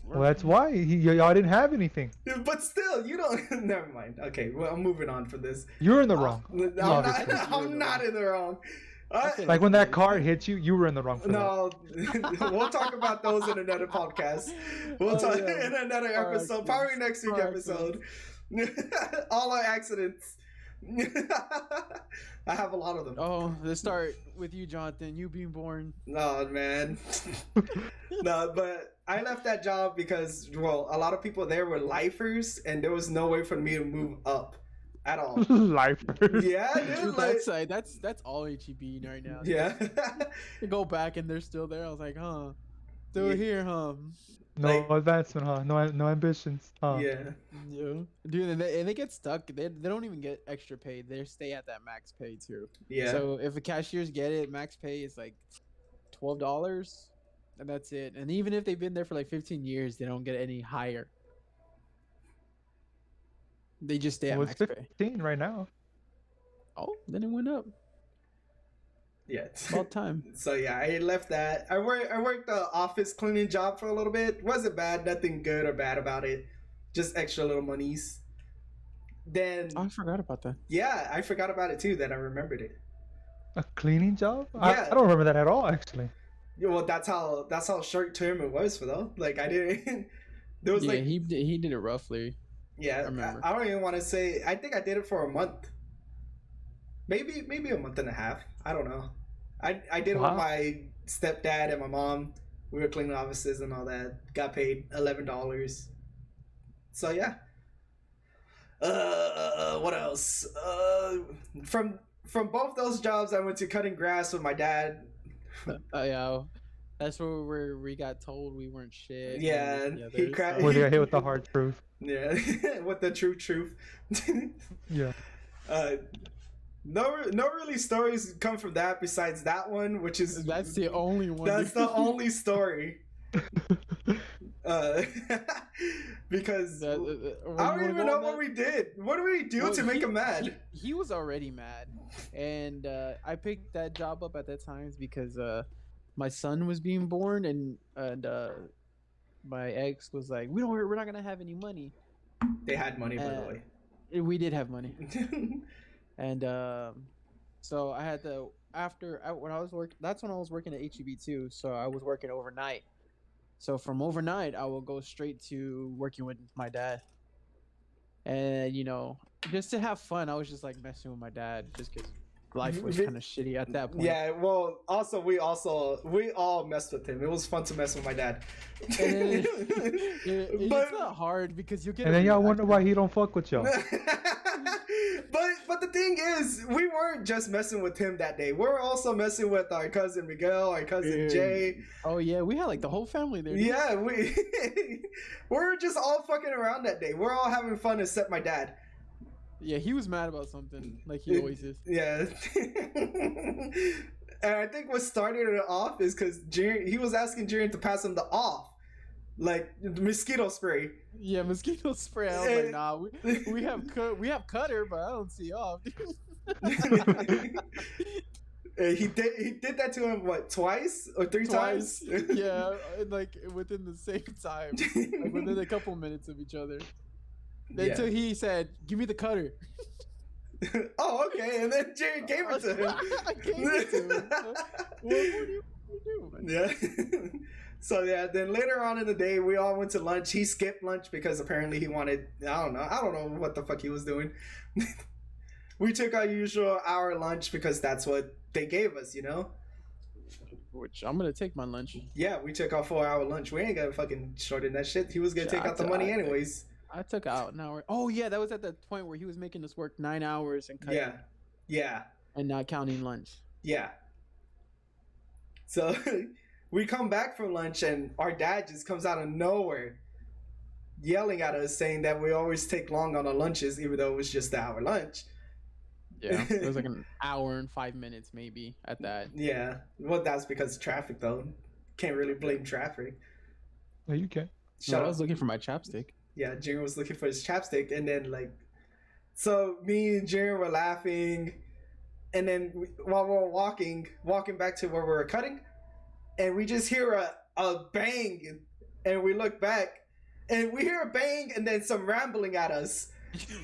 Well, that's why y'all didn't have anything. But still, you don't. Never mind. Okay, well, I'm moving on from this. You're in the wrong. I'm not in the wrong. Okay. Like when that car hit you, you were in the wrong for that. No, we'll talk about those in another podcast. We'll talk in another episode, probably next week episode. All our accidents. I have a lot of them. Oh, let's start with you, Jonathan. You being born. No, man. No, but I left that job because, well, a lot of people there were lifers, and there was no way for me to move up at all. Lifer. Yeah, dude. Dude, Like, that's all HEB right now. yeah. You go back and they're still there. I was like, huh? Still here, huh? No Like- advancement, huh? No ambitions, huh? Yeah. Yeah. Dude, and they get stuck. They don't even get extra pay. They stay at that max pay too. Yeah. So if the cashiers get it, max pay is like $12, and that's it. And even if they've been there for like 15 years, they don't get any higher. They just stay at Well, it's max pay. 15 right now. Oh, then it went up. Yeah. About time. So yeah, I left that. I worked the office cleaning job for a little bit. Wasn't bad, nothing good or bad about it. Just extra little monies. Then Oh, I forgot about that. yeah, I forgot about it too. Then I remembered it. A cleaning job? Yeah. I don't remember that at all, actually. Yeah, well, that's how short term it was for though. Like I didn't. There was Yeah, like he did it roughly. yeah. remember. I don't even want to say. I think I did it for a month. Maybe a month and a half. I don't know. I did it with Wow. my stepdad and my mom. We were cleaning offices and all that. Got paid $11. So yeah. What else? From both those jobs, I went to cutting grass with my dad. Yeah, that's where we got told we weren't shit. Yeah, and the he others, cried- so- Where they got hit with the hard truth. Yeah, with the truth. Yeah. No really stories come from that besides that one, which is That's the only one. that's dude. the only story. Because I don't even know what we did. What did we do to make him mad? He was already mad, and I picked that job up at that time because my son was being born, and my ex was like, we're not gonna have any money. They had money, by the way. We did have money, and so I had to when I was working. That's when I was working at HEB too. So I was working overnight. So from overnight, I will go straight to working with my dad. And, just to have fun, I was just like messing with my dad just because life was kind of shitty at that point. Yeah, well, we all messed with him. It was fun to mess with my dad. And it's not hard because you get. And then y'all wonder why he don't fuck with y'all. But the thing is, we weren't just messing with him that day. We were also messing with our cousin Miguel, our cousin Jay. Oh yeah, we had like the whole family there. Dude. Yeah, we were just all fucking around that day. We're all having fun except my dad. Yeah, he was mad about something, like he always is. Yeah. And I think what started it off is because he was asking Jiren to pass him the off, like mosquito spray. Yeah, mosquito spray. I was like, nah, we have cutter, but I don't see off. He did that to him twice or three times? Yeah, like within the same time, like within a couple minutes of each other. Until he said, "Give me the cutter." Oh, okay, and then Jerry gave it to him. I gave it to him. What do you do, man? Yeah. So yeah, then later on in the day, we all went to lunch. He skipped lunch because apparently he wanted. I don't know what the fuck he was doing. We took our usual hour lunch because that's what they gave us, you know. Which I'm gonna take my lunch. Yeah, we took our 4-hour lunch. We ain't gonna fucking shorten that shit. He was gonna take out the money anyways. I took out an hour. Oh yeah, that was at the point where he was making us work 9 hours and cutting. Yeah, and not counting lunch. Yeah. So we come back from lunch and our dad just comes out of nowhere yelling at us saying that we always take long on our lunches even though it was just an hour lunch. Yeah, it was like an hour and 5 minutes maybe at that. Yeah, well that's because of traffic though. Can't really blame traffic. No, you can. I was looking for my chapstick. Yeah, Jiren was looking for his chapstick, and then so me and Jiren were laughing, and then while we were walking back to where we were cutting, and we just hear a bang, and we look back, and we hear a bang, and then some rambling at us.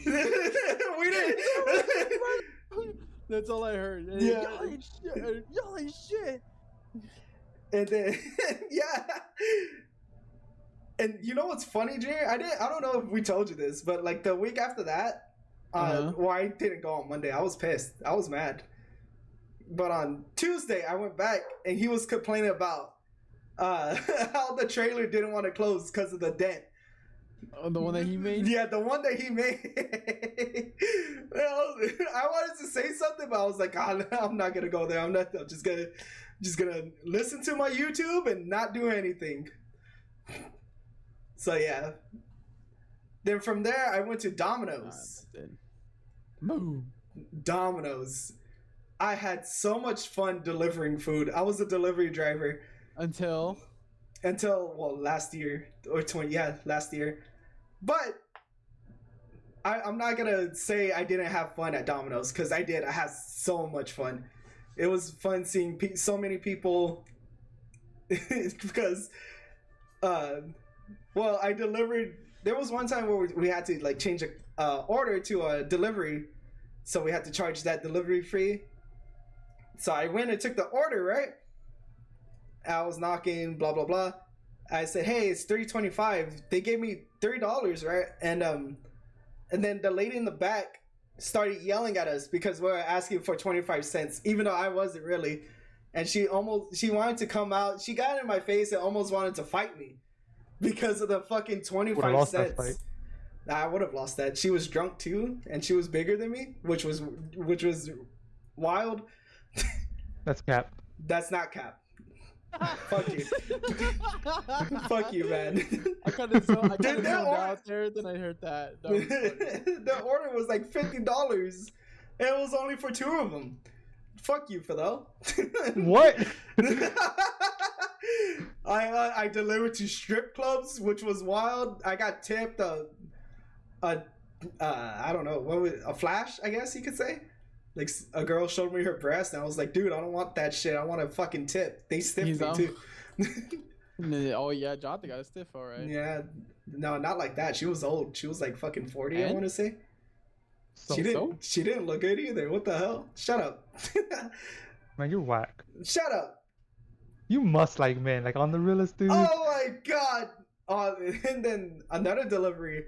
We didn't. That's all I heard. And Yeah. Y'all ain't shit. And then yeah. And you know what's funny, Jay? I don't know if we told you this, but like the week after that, well, I didn't go on Monday. I was pissed. I was mad. But on Tuesday, I went back and he was complaining about how the trailer didn't want to close because of the dent. Oh, the one that he made? Yeah, the one that he made. Well, I wanted to say something, but I was like, oh, I'm not gonna go there. I'm just gonna listen to my YouTube and not do anything. So yeah. Then from there, I went to Domino's. Move. Domino's. I had so much fun delivering food. I was a delivery driver until last year or last year. But I'm not gonna say I didn't have fun at Domino's because I did. I had so much fun. It was fun seeing so many people because I delivered. There was one time where we had to change a order to a delivery, so we had to charge that delivery fee. So I went and took the order, right? I was knocking, blah blah blah. I said, "Hey, it's $3.25." They gave me $3, right? And then the lady in the back started yelling at us because we were asking for 25 cents, even though I wasn't really. And she wanted to come out. She got in my face and almost wanted to fight me because of the fucking 25 cents. I would have lost that. She was drunk too, and she was bigger than me, which was wild. That's cap. That's not cap. Fuck you. Fuck you, man. I kind of zoned out there, then I heard that. The order was like $50, and it was only for 2 of them. Fuck you, Fidel. What? I delivered to strip clubs, which was wild. I got tipped I don't know, a flash, I guess you could say. Like a girl showed me her breast, and I was like, "Dude, I don't want that shit. I want a fucking tip." They stiffed me too. Oh yeah, Jonathan got a stiff, all right. Yeah, no, not like that. She was old. She was like fucking 40. I want to say. She didn't look good either. What the hell? Shut up. Man, you're whack. Shut up. You must like men, like on the realest, dude. Oh my god. And then another delivery.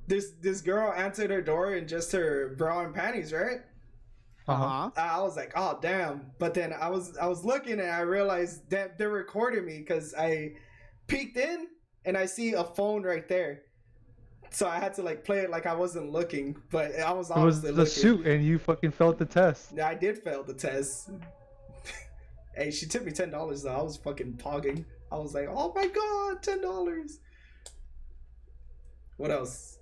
This girl answered her door in just her bra and panties, right? Uh-huh. I was like, oh damn. But then I was looking and I realized that they're recording me because I peeked in and I see a phone right there. So I had to like play it like I wasn't looking, but I was It was honestly the looking. suit, and you fucking failed the test. Yeah, I did fail the test. Hey, she tipped me $10 though. I was fucking pogging. I was like, oh my god, $10. What else?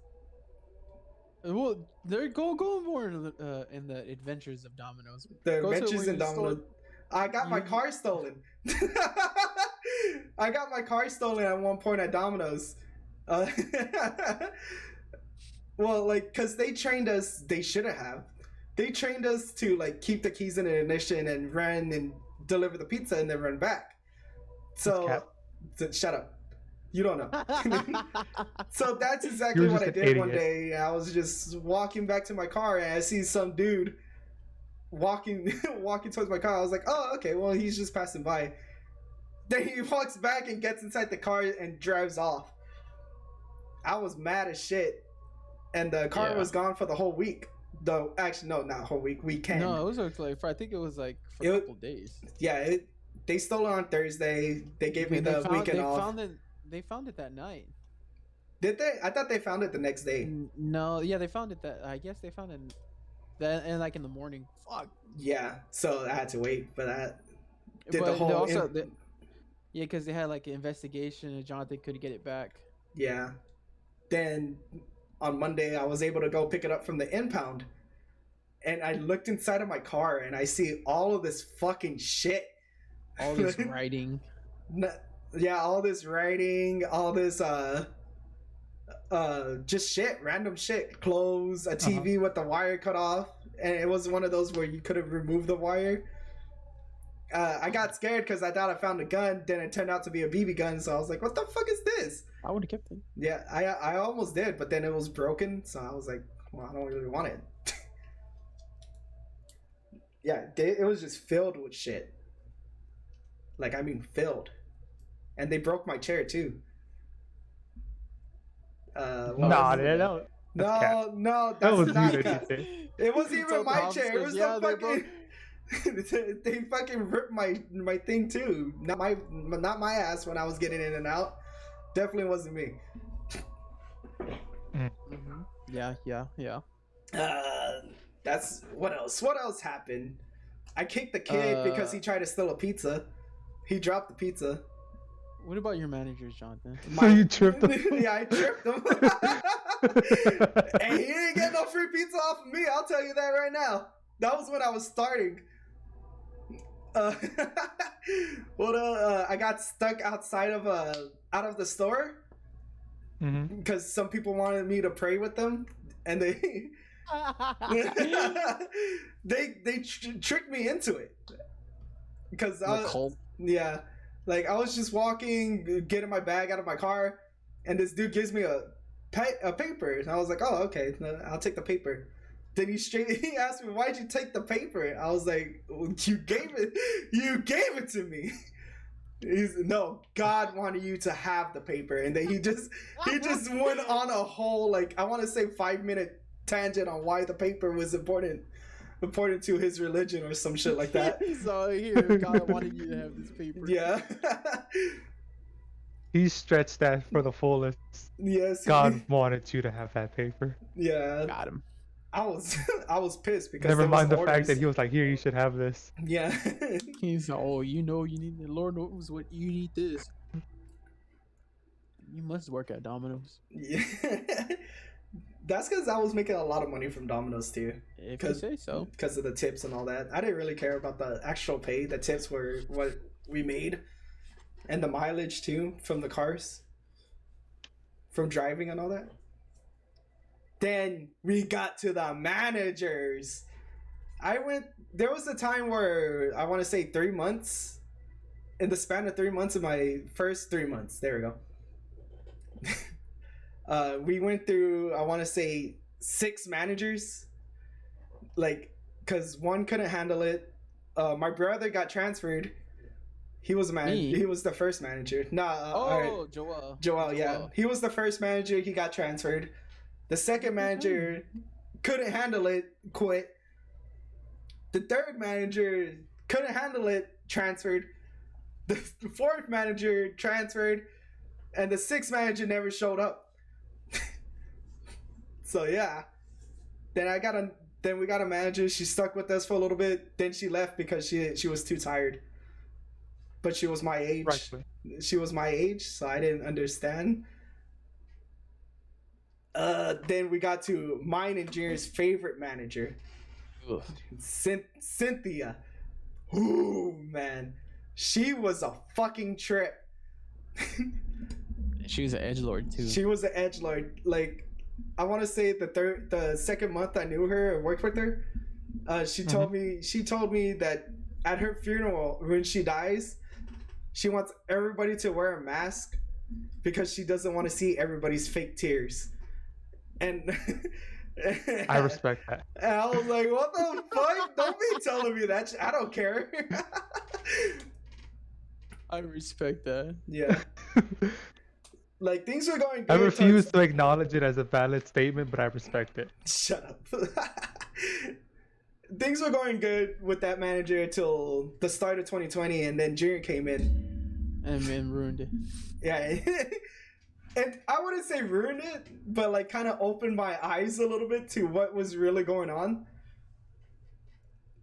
Well, there go more in the adventures of Domino's. The Go to adventures where in you Domino. I got my you- car stolen. I got my car stolen at one point at Domino's. Uh, well, like, cause they trained us. They shouldn't have. They trained us to like keep the keys in the ignition and run and deliver the pizza and then run back. So, shut up. You don't know. So that's exactly You're what I just an did one idiot. day. I was just walking back to my car and I see some dude walking towards my car. I was like, oh, okay, well, he's just passing by. Then he walks back and gets inside the car and drives off. I was mad as shit. And the car Yeah. was gone for the whole week. Though, actually, no, not whole week. Weekend. No, it was like I think it was like for It a wa- couple days. Yeah, they stole it on Thursday. They gave me the weekend off. They found it that night. Did they? I thought they found it the next day. No, yeah, they found it that. I guess they found it that and like in the morning. Fuck. Yeah, so I had to wait for that. Did But the whole also, yeah, because they had like an investigation and Jonathan couldn't get it back. Yeah. Then on Monday, I was able to go pick it up from the impound. And I looked inside of my car and I see all of this fucking shit. All this writing. Yeah, all this writing, all this just shit, random shit. Clothes, a TV with the wire cut off. And it was one of those where you could have removed the wire. I got scared because I thought I found a gun. Then it turned out to be a BB gun. So I was like, what the fuck is this? I would have kept it. Yeah, I almost did, but then it was broken, so I was like, well, I don't really want it. Yeah, it was just filled with shit. Like, I mean, filled. And they broke my chair, too. Nah, they don't. That's cap. No, That that's was not you cap. that did It wasn't So even my Tom chair. It says, was yeah, the they fucking... they fucking ripped my thing, too. Not my ass when I was getting in and out. Definitely wasn't me. Mm-hmm. Yeah. That's what else? What else happened? I kicked the kid because he tried to steal a pizza. He dropped the pizza. What about your managers, Jonathan? So you tripped him? Yeah, I tripped him. And he didn't get no free pizza off of me. I'll tell you that right now. That was when I was starting. I got stuck outside of out of the store because some people wanted me to pray with them, and they tricked me into it because yeah, like I was just walking, getting my bag out of my car, and this dude gives me a paper, and I was like, oh, okay, I'll take the paper. Then he asked me, why'd you take the paper? I was like, you gave it to me. No, God wanted you to have the paper. And then he just went on a whole, like, I want to say 5-minute tangent on why the paper was important to his religion or some shit like that. So here, God wanted you to have this paper. Yeah. He stretched that for the fullest. Yes. God wanted you to have that paper. Yeah. Got him. I was pissed because Never mind the fact orders. that he was like, here, you should have this. Yeah. He's like, oh, you need the Lord knows what you need this. You must work at Domino's. Yeah. That's because I was making a lot of money from Domino's too. If you say so. Because of the tips and all that. I didn't really care about the actual pay. The tips were what we made. And the mileage too from the cars. From driving and all that. Then we got to the managers. There was a time where I want to say 3 months. In the span of 3 months of my first 3 months. There we go. We went through, I want to say 6 managers. Like, because one couldn't handle it. My brother got transferred. He was a manager. He was the first manager. Joel, yeah. He was the first manager. He got transferred. The second manager couldn't handle it, quit. The third manager couldn't handle it, transferred. The fourth manager transferred. And the sixth manager never showed up. So yeah. Then we got a manager. She stuck with us for a little bit. Then she left because she was too tired. But she was my age. Rightfully. She was my age, so I didn't understand. Then we got to mine and Jared's favorite manager, Ugh. Cynthia. Ooh, man, she was a fucking trip. She was an edgelord too. She was an edgelord. Like, I want to say the second month I knew her and worked with her, she told me that at her funeral when she dies, she wants everybody to wear a mask because she doesn't want to see everybody's fake tears. And I respect that. And I was like, what the fuck? Don't be telling me that. I don't care. I respect that. Yeah. Like, things were going good. I refuse to acknowledge it as a valid statement, but I respect it. Shut up. Things were going good with that manager until the start of 2020, and then Junior came in. And ruined it. Yeah. And I wouldn't say ruined it, but like kind of opened my eyes a little bit to what was really going on.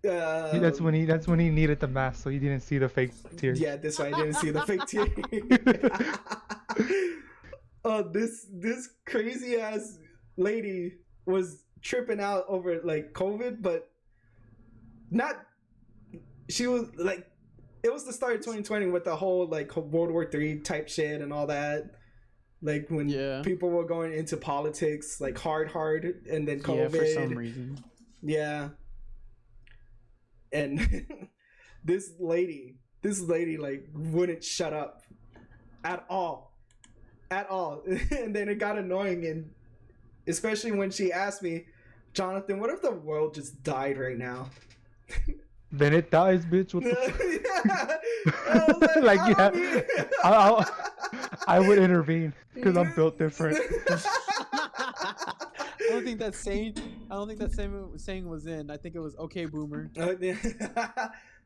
That's when he needed the mask, so he didn't see the fake tears. Yeah, that's why I didn't see the fake tears. This crazy ass lady was tripping out over like COVID, but not. She was like, it was the start of 2020 with the whole like World War III type shit and all that. Like when people were going into politics, like hard, and then COVID. Yeah, for some reason. Yeah. And this lady like wouldn't shut up at all. And then it got annoying, and especially when she asked me, Jonathan, what if the world just died right now? Then it dies, bitch. What the Yeah. I was like, I would intervene because I'm built different. I don't think that saying was in. I think it was okay, boomer.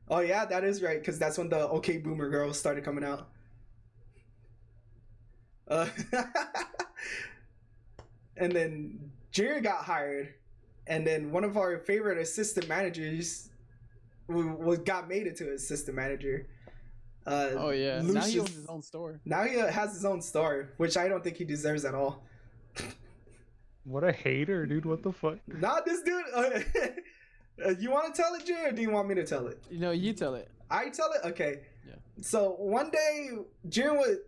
Oh yeah, that is right, because that's when the okay boomer girls started coming out. And then Jerry got hired, and then one of our favorite assistant managers got made into assistant manager. Oh yeah, Lucius, now he owns his own store. Now he has his own store, which I don't think he deserves at all. What a hater, dude. What the fuck? Nah, this dude. You want to tell it, Jay, or do you want me to tell it? You know, you tell it. I tell it? Okay. Yeah. So one day, Jim was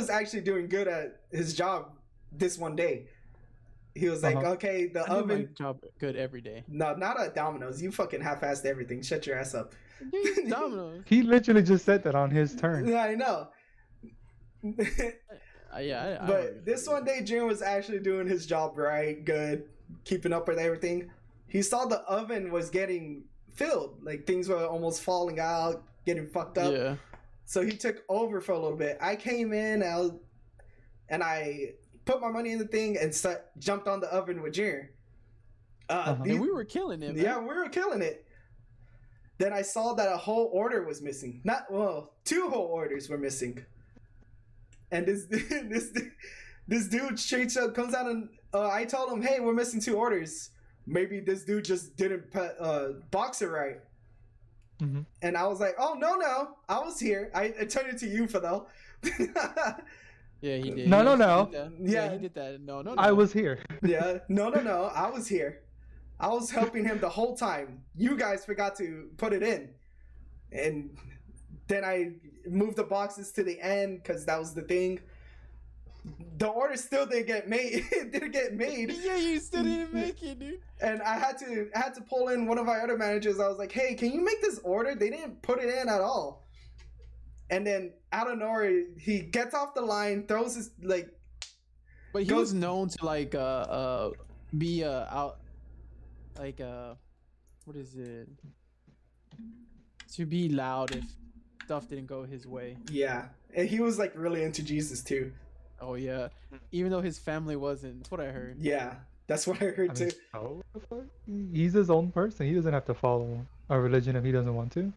actually doing good at his job this one day. He was like, okay, the I do oven. my job good every day. No, not at Domino's. You fucking half-assed everything. Shut your ass up. Dude, Domino's. He literally just said that on his turn. Yeah, I know. But this one day, Jim was actually doing his job right, good, keeping up with everything. He saw the oven was getting filled, like things were almost falling out, getting fucked up. Yeah. So he took over for a little bit. I came in, and I put my money in the thing and jumped on the oven with Jim. And we were killing it, man. Yeah, we were killing it. Then I saw that a whole order was missing. Two whole orders were missing. And this dude straight up comes out, and I told him, hey, we're missing 2 orders. Maybe this dude just didn't box it right. Mm-hmm. And I was like, oh, no, I was here. I turned it to you for though. Yeah, he did. No. Yeah, he did that. No. I was here. Yeah, no, I was here. I was helping him the whole time. You guys forgot to put it in. And then I moved the boxes to the end because that was the thing. The order still didn't get made. It didn't get made. Yeah, you still didn't make it, dude. And I had to pull in one of our other managers. I was like, hey, can you make this order? They didn't put it in at all. And then out of nowhere, he gets off the line, throws his like. But he was known to like be out like what is it? To be loud if stuff didn't go his way. Yeah, and he was like really into Jesus too. Oh yeah, even though his family wasn't. That's what I heard. Yeah, that's what I heard too. Oh, he's his own person. He doesn't have to follow a religion if he doesn't want to.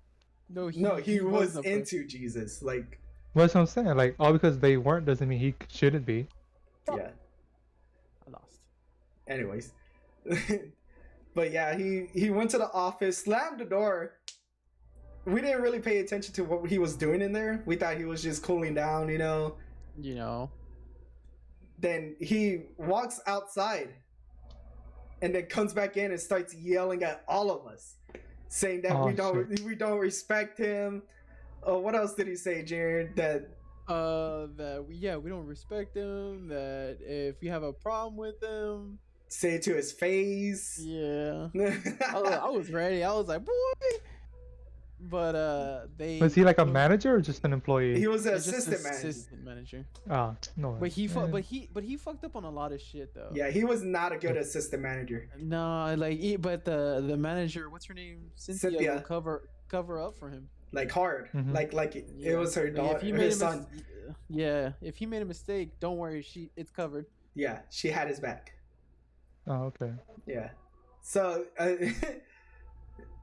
No, he was into Jesus. Like, that's what I'm saying. Like, all because they weren't doesn't mean he shouldn't be. Yeah. I lost. Anyways. But yeah, he went to the office, slammed the door. We didn't really pay attention to what he was doing in there. We thought he was just cooling down, you know. You know. Then he walks outside and then comes back in and starts yelling at all of us, saying that we don't respect him. Oh, what else did he say, Jared? That we don't respect him. That if you have a problem with him, say it to his face. Yeah. I was ready. I was like, boy. But Was he like a manager or just an employee? He was an assistant manager. Ah, no. But he fucked up on a lot of shit though. Yeah, he was not a good assistant manager. No, but the manager, what's her name? Cynthia will cover up for him. Like hard. Mm-hmm. Like it was her daughter, his son. If he made a mistake, don't worry, it's covered. Yeah, she had his back. Oh, okay. Yeah. So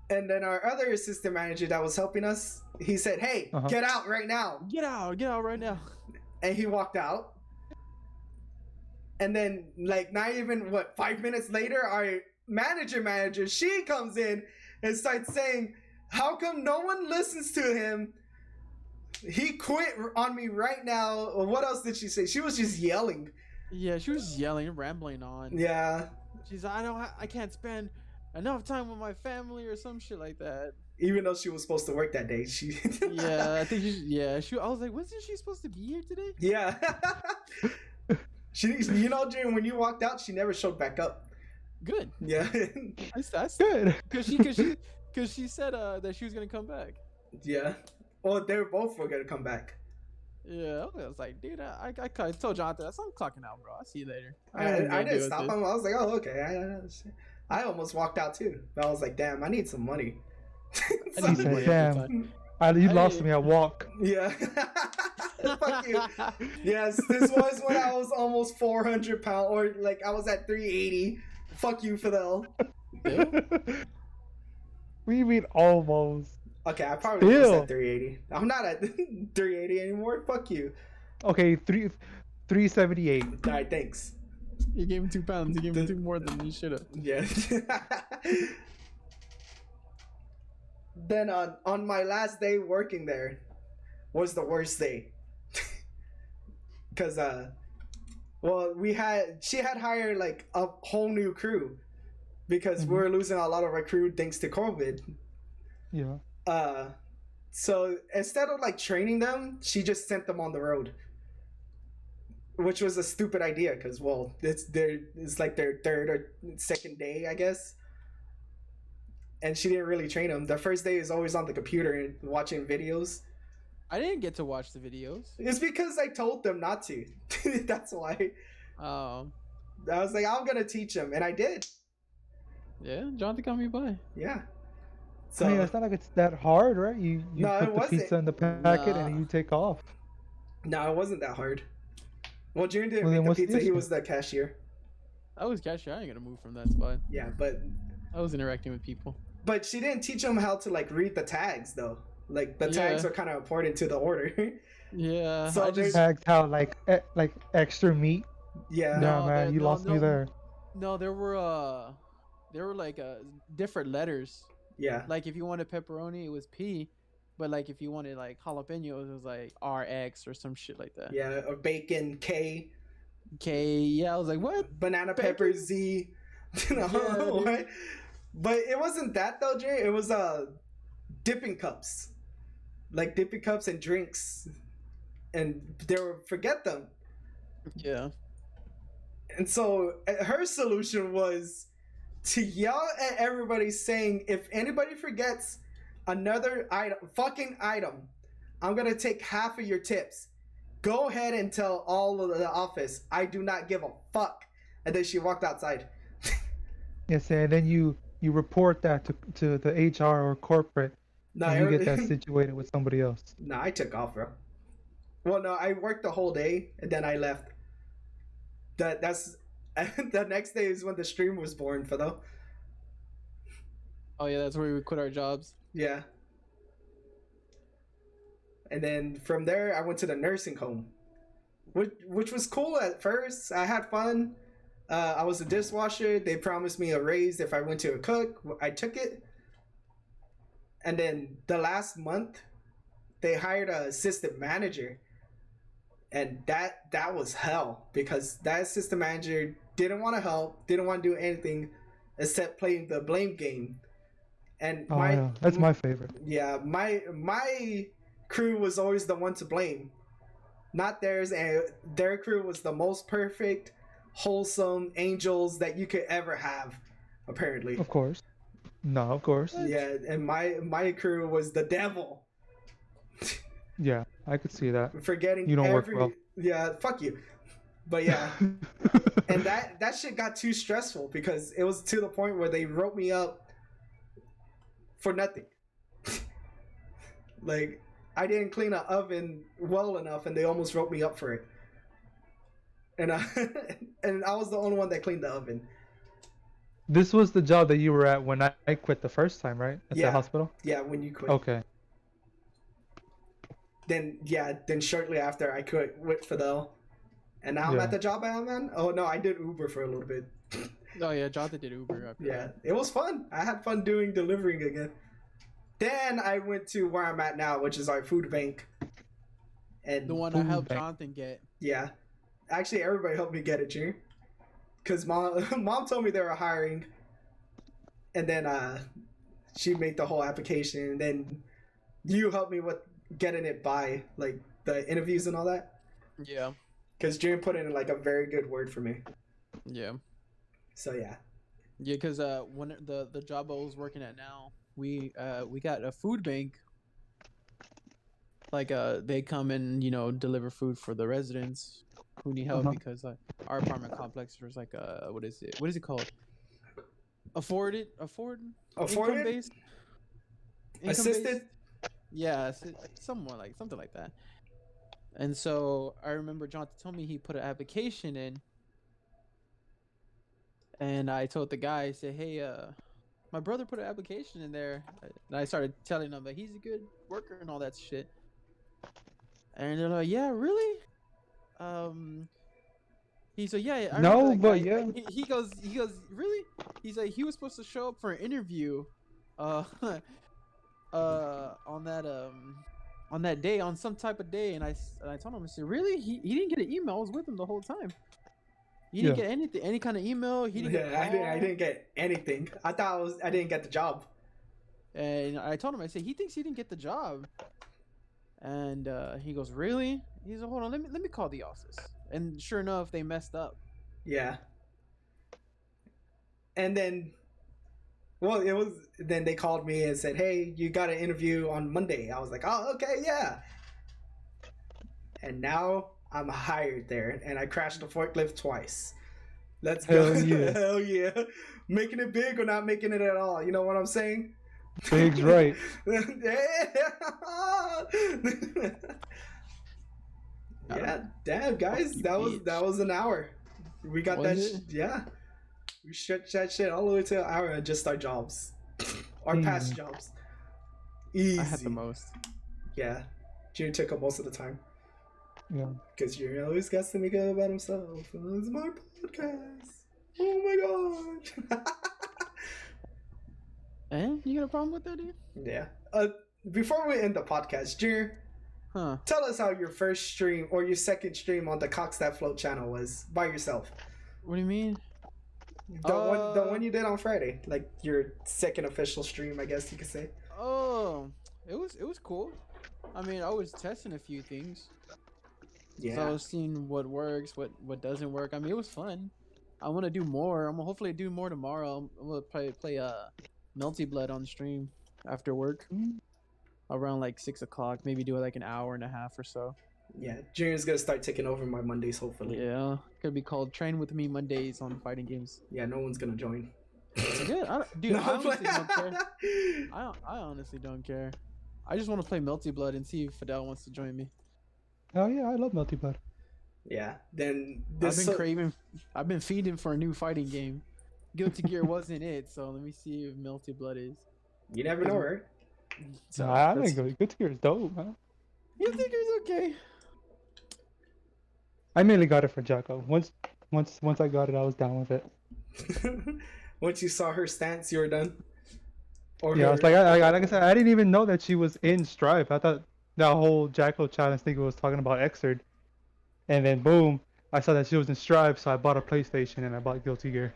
and then our other assistant manager that was helping us, he said, "Hey, get out right now. Get out right now." And he walked out. And then, like, not even 5 minutes later, our manager, she comes in and starts saying, "How come no one listens to him? He quit on me right now." What else did she say? She was just yelling. Yeah, she was yelling, rambling on. Yeah. She's like, I can't spend enough time with my family or some shit like that. Even though she was supposed to work that day, she. Yeah, I think I was like, wasn't she supposed to be here today? Yeah. She, Jane, when you walked out, she never showed back up. Good. Yeah. That's good. Because she said that she was gonna come back. Yeah. Well, they both were gonna come back. Yeah, I was like, dude, I told Jonathan, I'm clocking out, bro. I'll see you later. I didn't stop him. I was like, oh, okay. I almost walked out too. But I was like, damn, I need some money. So, damn. You lost me at walk. Yeah. Fuck you. Yes, this was when I was almost 400 pounds, or like I was at 380. Fuck you, Fidel. We mean almost. Okay, I probably was at 380. I'm not at 380 anymore. Fuck you. Okay, 378. All right, thanks. You gave him 2 pounds. You gave him 2 more than you should have. Yeah. Then on my last day working there was the worst day. Cause she had hired like a whole new crew because we were losing a lot of our crew thanks to COVID. Yeah. So instead of like training them, she just sent them on the road, which was a stupid idea because it's like their third or second day, I guess. And she didn't really train them. The first day is always on the computer and watching videos. I didn't get to watch the videos. It's because I told them not to. That's why. Oh. I was like, I'm gonna teach them, and I did. Yeah, Jonathan got me by. Yeah. So I mean, it's not like it's that hard, right? You put the pizza in the packet and you take off. No, it wasn't that hard. Well, June didn't make the pizza. He was the cashier. I was cashier. I ain't gonna move from that spot. Yeah, but I was interacting with people. But she didn't teach them how to like read the tags though. Like the tags are kind of important to the order. Yeah. So there's tags how like extra meat. Yeah. No, man, you lost me there. No, there were like different letters. Yeah. Like if you wanted pepperoni, it was P, but like if you wanted like jalapenos, it was like RX or some shit like that. Yeah, or bacon K. Yeah, I was like, what? Banana pepper Z. What? But it wasn't that though, Jay. It was dipping cups, like dipping cups and drinks, and they were forget them. Yeah. And so her solution was to yell at everybody, saying, "If anybody forgets another fucking item, I'm gonna take half of your tips. Go ahead and tell all of the office. I do not give a fuck." And then she walked outside. Yes, and then you report that to the HR or corporate. No, and you get that situated with somebody else. No, I took off, bro. Well, no, I worked the whole day and then I left. That's the next day is when the stream was born, for though. Oh yeah, that's where we quit our jobs. Yeah. And then from there, I went to the nursing home, which was cool at first. I had fun. I was a dishwasher. They promised me a raise if I went to a cook. I took it. And then the last month, they hired an assistant manager. And that was hell because that assistant manager didn't want to help, didn't want to do anything except playing the blame game. And Oh yeah, that's my favorite. yeah, my crew was always the one to blame, not theirs. And their crew was the most perfect, wholesome angels that you could ever have, apparently. Of course. No, of course. Yeah, and my crew was the devil. Yeah, I could see that. Forgetting You don't work well. Yeah, fuck you. But yeah. And that shit got too stressful because it was to the point where they wrote me up for nothing. Like, I didn't clean an oven well enough and they almost wrote me up for it. And and I was the only one that cleaned the oven. This was the job that you were at when I quit the first time, right? At Yeah. the hospital? Yeah, when you quit. Okay. Then shortly after I quit with Fidel. And now I'm Yeah. at the job I am in. Oh no, I did Uber for a little bit. Oh yeah, Jonathan did Uber. After Yeah, that. it was fun. I had fun doing delivering again. Then I went to where I'm at now, which is our food bank. And The one I Food helped bank. Jonathan get. yeah, actually everybody helped me get it, Junior. Cause mom told me they were hiring, and then she made the whole application, and then you helped me with getting it by like the interviews and all that. Yeah. Cause Junior put in like a very good word for me. Yeah. So yeah. Yeah, because when the job I was working at now, we got a food bank. Like they come and deliver food for the residents who need help because our apartment complex there's like what is it called? Afforded income based. Assisted. Yeah, something like that. And so I remember John told me he put an application in. And I told the guy, I said, hey, my brother put an application in there. And I started telling him that he's a good worker and all that shit. And they're like, yeah, really? He said, yeah. I No, remember that but guy." yeah. He goes, really? He's like, he was supposed to show up for an interview, on that day, on some type of day. And I told him, I said, really? He didn't get an email. I was with him the whole time. He didn't get anything, any kind of email. He didn't get a call. I didn't get anything. I thought I didn't get the job. And I told him, I said, he thinks he didn't get the job. And he goes, really? He's like, hold on, let me call the office. And sure enough, they messed up. Yeah. And then, well, it was. Then they called me and said, "Hey, you got an interview on Monday." I was like, "Oh, okay, yeah." And now I'm hired there, and I crashed the forklift twice. Let's go! Hell yeah. Hell yeah! Making it big or not making it at all? You know what I'm saying? Big's right. Yeah, damn guys, that was an hour. We got Was that. it? Yeah, we stretched that shit all the way to an hour and just our jobs, our past jobs. Easy. I had the most. Yeah, Junior took up most of the time Yeah. because Junior always got to make it about himself. It's my podcast. Oh my god. And you got a problem with that, dude? Yeah. Before we end the podcast, Junior, Huh? tell us how your first stream or your second stream on the Cox That Float channel was by yourself. What do you mean? The one you did on Friday, like your second official stream, I guess you could say. Oh, it was cool. I mean, I was testing a few things. Yeah. So I was seeing what works, what doesn't work. I mean, it was fun. I want to do more. I'm gonna hopefully do more tomorrow. I'm gonna probably play Melty Blood on stream after work, around like 6 o'clock. Maybe do like an hour and a half or so. Yeah, Junior's gonna start taking over my Mondays, hopefully. Yeah, could be called Train with Me Mondays on fighting games. Yeah, no one's gonna join. Yeah, dude, No, I honestly don't care. I honestly don't care. I just want to play Melty Blood and see if Fidel wants to join me. Oh yeah, I love Melty Blood. Yeah, then I've been feeding for a new fighting game. Guilty Gear wasn't it, so let me see if Melty Blood is. You never know, right? So I that's- think Good Gear is dope, man. Guilty Gear's okay. I mainly got it for Jocko. Once Once I got it, I was down with it. Once you saw her stance, you were done. Or Yeah, her. it's like like I said, I didn't even know that she was in Stripe. I thought that whole Jackal challenge thing was talking about Xrd, and then boom, I saw that she was in Stripe, so I bought a PlayStation and I bought Guilty Gear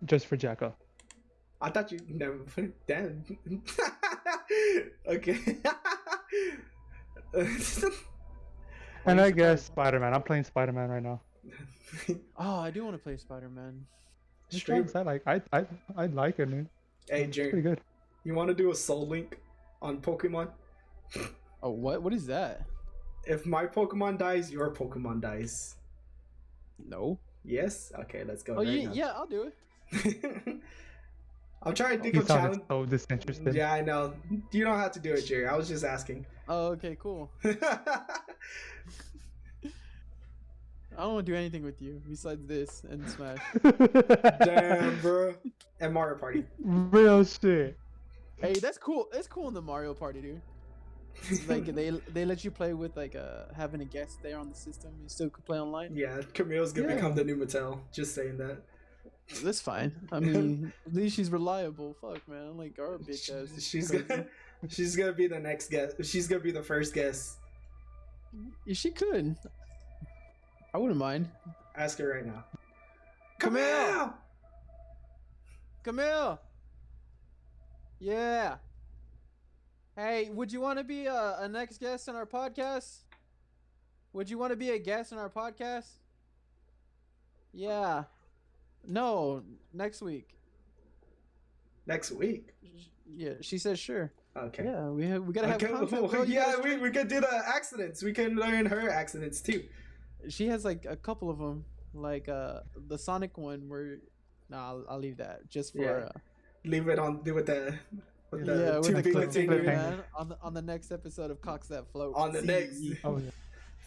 just for Jackal. I thought you never put it down. Okay. And you I should guess play Spider-Man. I'm playing Spider-Man right now. Oh, I do want to play Spider-Man. It's Stream. nice. I like it, man. Hey, It's Jerry, pretty good. you want to do a Soul Link on Pokemon? Oh, what is that? If my Pokemon dies, your Pokemon dies. No. Yes? Okay, let's go. Oh, right yeah, I'll do it. now. I'm trying to think He of sounded challenge. so disinterested. Yeah, I know. You don't have to do it, Jerry. I was just asking. Oh, okay, cool. I don't want to do anything with you besides this and Smash. Damn, bro. And Mario Party. Real shit. Hey, that's cool. It's cool in the Mario Party, dude. It's like they let you play with like having a guest there on the system. You still could play online. Yeah, Camille's gonna Yeah. become the new Mattel. Just saying that. That's fine. I mean, at least she's reliable. Fuck, man. Like our bitch ass. She's gonna be the next guest. She's gonna be the first guest. Yeah, she could. I wouldn't mind. Ask her right now. Camille! Camille. Yeah. Hey, would you want to be a next guest on our podcast? Would you want to be a guest on our podcast? Yeah. No, next week. Next week. Yeah, she says sure. Okay. Yeah, we gotta have Okay, content, bro. You yeah, gotta stream. we could do the accidents. We can learn her accidents too. She has like a couple of them, like the Sonic one where. Nah, I'll leave that just for. Yeah. Leave it on. Do with the. With the Yeah, with to the be cliffhanger, continued. man. On the next episode of Cocks That Float. On the See. next. Oh yeah.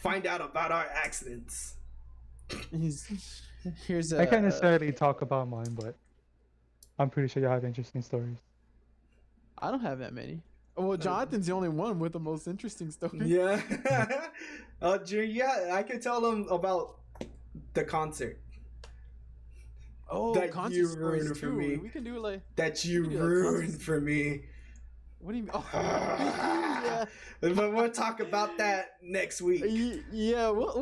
Find out about our accidents. Here's I can't necessarily talk about mine, but I'm pretty sure you have interesting stories. I don't have that many. Well, Jonathan's the only one with the most interesting story. Yeah. Yeah, I could tell them about the concert. Oh, That concert you stories ruined for too. me. We can do like. That you We do a ruined concert- for me. What do you mean? Oh, yeah. But we'll talk about that next week. Yeah, we'll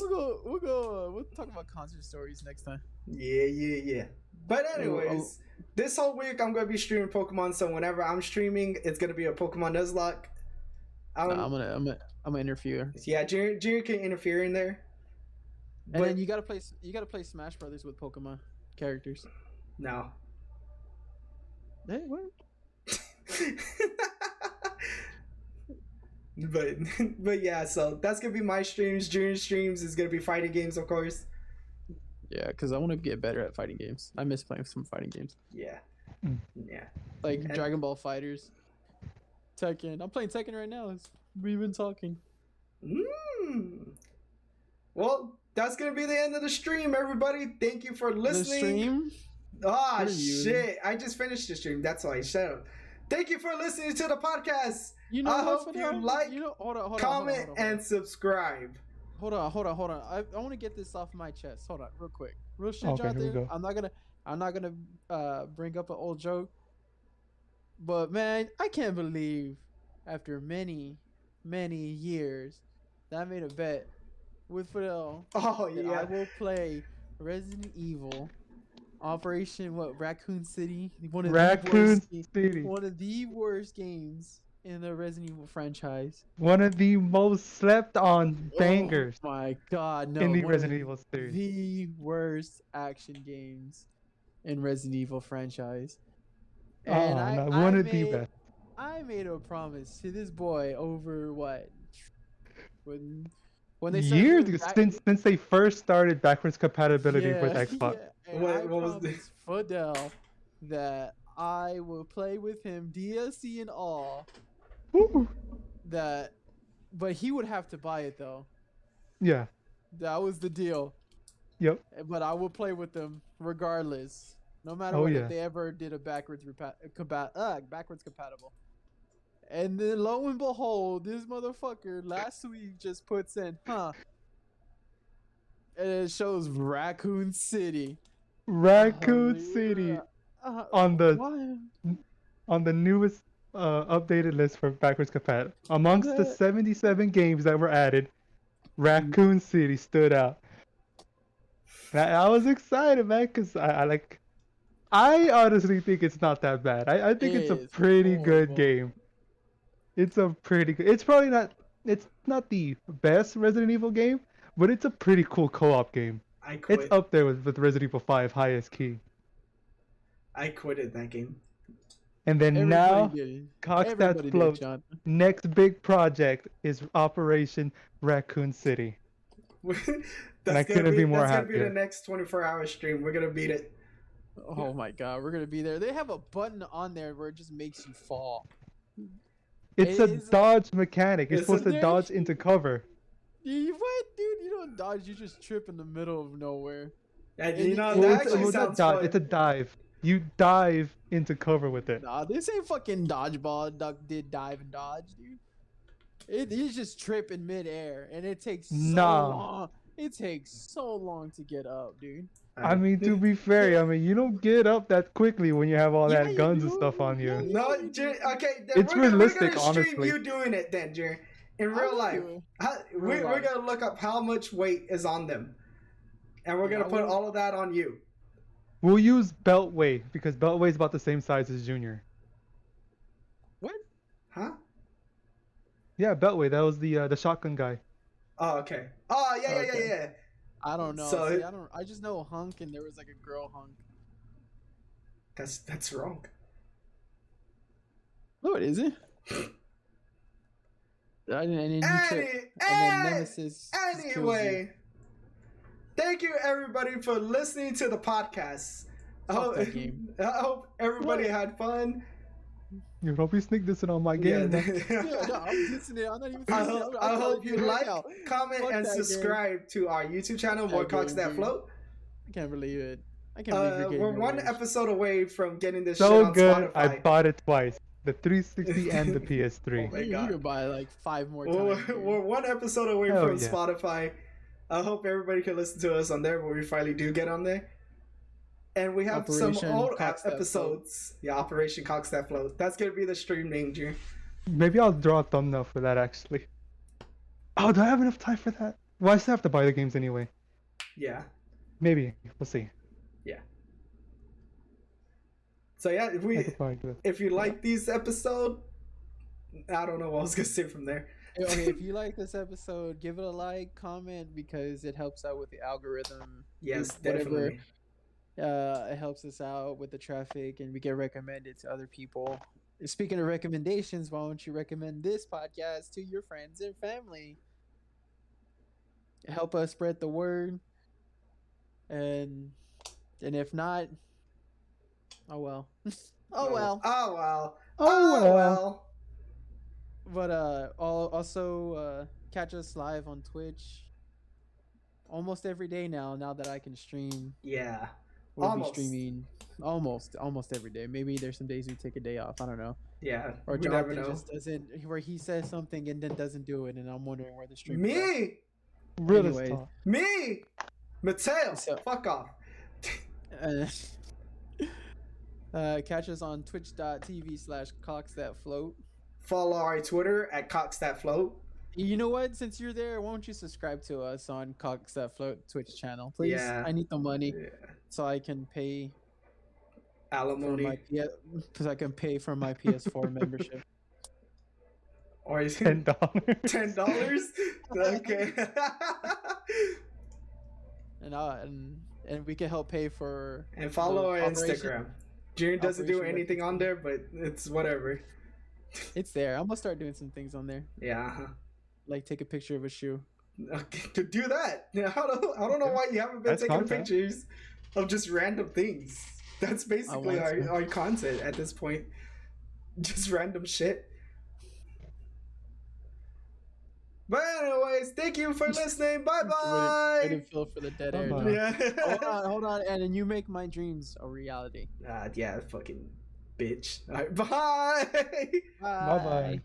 talk about concert stories next time. Yeah. But anyways, this whole week I'm gonna be streaming Pokemon. So whenever I'm streaming, it's gonna be a Pokemon Nuzlocke. Nah, I'm gonna interfere. Yeah, Junior can interfere in there. And then you gotta play Smash Brothers with Pokemon characters. No. Hey, what? but yeah, so that's gonna be my streams. Junior streams is gonna be fighting games, of course. Yeah, because I want to get better at fighting games. I miss playing some fighting games, Yeah. Mm. Yeah. like And- Dragon Ball Fighters, Tekken. I'm playing Tekken right now. We've been talking. Well, that's gonna be the end of the stream, everybody. Thank you for listening. The stream. Ah, What are you? shit. I just finished the stream. That's why. Shut up. Thank you for listening to the podcast. You know I what, hope Fidel? you like, You know, hold on, comment, and subscribe. hold on. I want to get this off my chest. Hold on, real quick. Real shit, Okay, here we Jonathan. go. I'm not gonna bring up an old joke. But man, I can't believe after many years that I made a bet with Fidel Oh, that I yeah. will play Resident Evil Operation Raccoon City. One of Raccoon the worst, City. one of the worst games in the Resident Evil franchise. One of the most slept on bangers Oh my god, no. in the one of Resident Evil series. The worst action games in Resident Evil franchise. And one of the best. I made a promise to this boy over what? When they started Years doing ago, back- since they first started backwards compatibility with Yeah, Xbox. yeah, and What- I what was the- promised Fidel that I will play with him DLC and all. Woo. But he would have to buy it though. Yeah. That was the deal. Yep. But I will play with them regardless, no matter Oh, what. yeah. If they ever did a backwards compatible. And then lo and behold, this motherfucker last week just puts in, And it shows Raccoon City. Raccoon Holy- City uh, on the what? on the newest updated list for backwards compat. Amongst the That- 77 games that were added, Raccoon City stood out. And I was excited, man, because I honestly think it's not that bad. I think it's a It is pretty good horrible. game. It's a pretty good. It's probably not. It's not the best Resident Evil game, but it's a pretty cool co-op game. I It's quit. up there with Resident Evil 5 highest key. I quitted that game. And then Everybody now, did. Cox Everybody Stats did, Float. John. Next big project is Operation Raccoon City. That's I couldn't be more that's gonna be happier. the next 24-hour stream. We're gonna beat it. Oh my god, we're gonna be there. They have a button on there where it just makes you fall. It's It a is- dodge mechanic. You're It's supposed a- to dodge into cover. What, dude? You don't dodge. You just trip in the middle of nowhere. And It- you know it- that it's- actually not sounds dodge, fun. it's a dive. You dive into cover with it. Nah, this ain't fucking dodgeball. Duck did dive and dodge, dude. You just trip in midair, and it takes so Nah. long. It takes so long to get up, dude. I mean, to be fair, I mean, you don't get up that quickly when you have all Yeah, that you guns and do. stuff on Yeah, you. No, you Jer- do. okay. Then It's we're realistic, gonna stream honestly. you doing it then, Jer. In I real will life, do it. we're life. gonna look up how much weight is on them, and we're gonna I put will. all of that on you. We'll use Beltway because Beltway is about the same size as Junior. What? Huh? Yeah, Beltway. That was the shotgun guy. Oh, okay. Oh, yeah, Okay. yeah. I don't know. So See, it- I don't. I just know Hunk, and there was like a girl Hunk. That's wrong. No, it isn't. And then you trip, and then Nemesis. just kills you. Anyway, thank you everybody for listening to the podcast. Fuck that game. I hope everybody What? had fun. You probably sneak this in on my Yeah. game. man. Yeah, no, I'm listening. I'm not even. I listening. hope, I'm I hope telling you right like, now. comment, Fuck and that game. subscribe to our YouTube channel, More That Cocks game, That dude. Float. I can't believe it. I can't believe you're getting We're your one wish. episode away from getting this shit So on good, Spotify. I bought it twice. The 360 and the PS3. Oh my You God. could buy like 5 more We're, times. dude. we're one episode away Hell from yeah. Spotify. I hope everybody can listen to us on there when we finally do get on there. And we have Operation some old Cocks That episodes. Yeah, Operation Cocks That Float. That's gonna be the stream name, Jer. Maybe I'll draw a thumbnail for that actually. Oh, do I have enough time for that? Well, I still have to buy the games anyway. Yeah. Maybe. We'll see. So yeah, I could probably do it. if you like these episode, I don't know what I was gonna say from there. Okay, if you like this episode, give it a like, comment, because it helps out with the algorithm. Yes, Whatever. definitely. It helps us out with the traffic, and we get recommended to other people. Speaking of recommendations, why don't you recommend this podcast to your friends and family? Help us spread the word, and if not, oh well. Oh well. Oh well. Oh, well. But also catch us live on Twitch almost every day now that I can stream. Yeah. We'll Almost. be streaming almost every day. Maybe there's some days we take a day off. I don't know. Yeah. Or We never Jonathan know. just doesn't, where he says something and then doesn't do it, and I'm wondering where the stream. Me. Real Anyways. talk. Me. Mateo. So- Fuck off. Catch us on twitch.tv/cocksthatfloat. Follow our Twitter at Cocks That Float. You know what? Since you're there, why don't you subscribe to us on Cocks That Float Twitch channel, please? Yeah. I need the money Yeah. so I can pay for Alimony. my because I can pay for my PS4 membership. Or is $10. $10? Okay. And we can help pay for And follow the our operation. Instagram. June doesn't do Operation anything on there, but it's whatever. It's there. I'm gonna start doing some things on there, Yeah. Uh-huh. like take a picture of a shoe. Okay, to do that. Yeah, I don't know why you haven't been That's taking content. pictures of just random things. That's basically want to. our content at this point. Just random shit. But anyways, thank you for listening. Bye I bye. didn't feel for the dead air. Bye-bye. dude. Yeah. Hold on, and then you make my dreams a reality. Yeah, fucking bitch. All right, bye. Bye bye.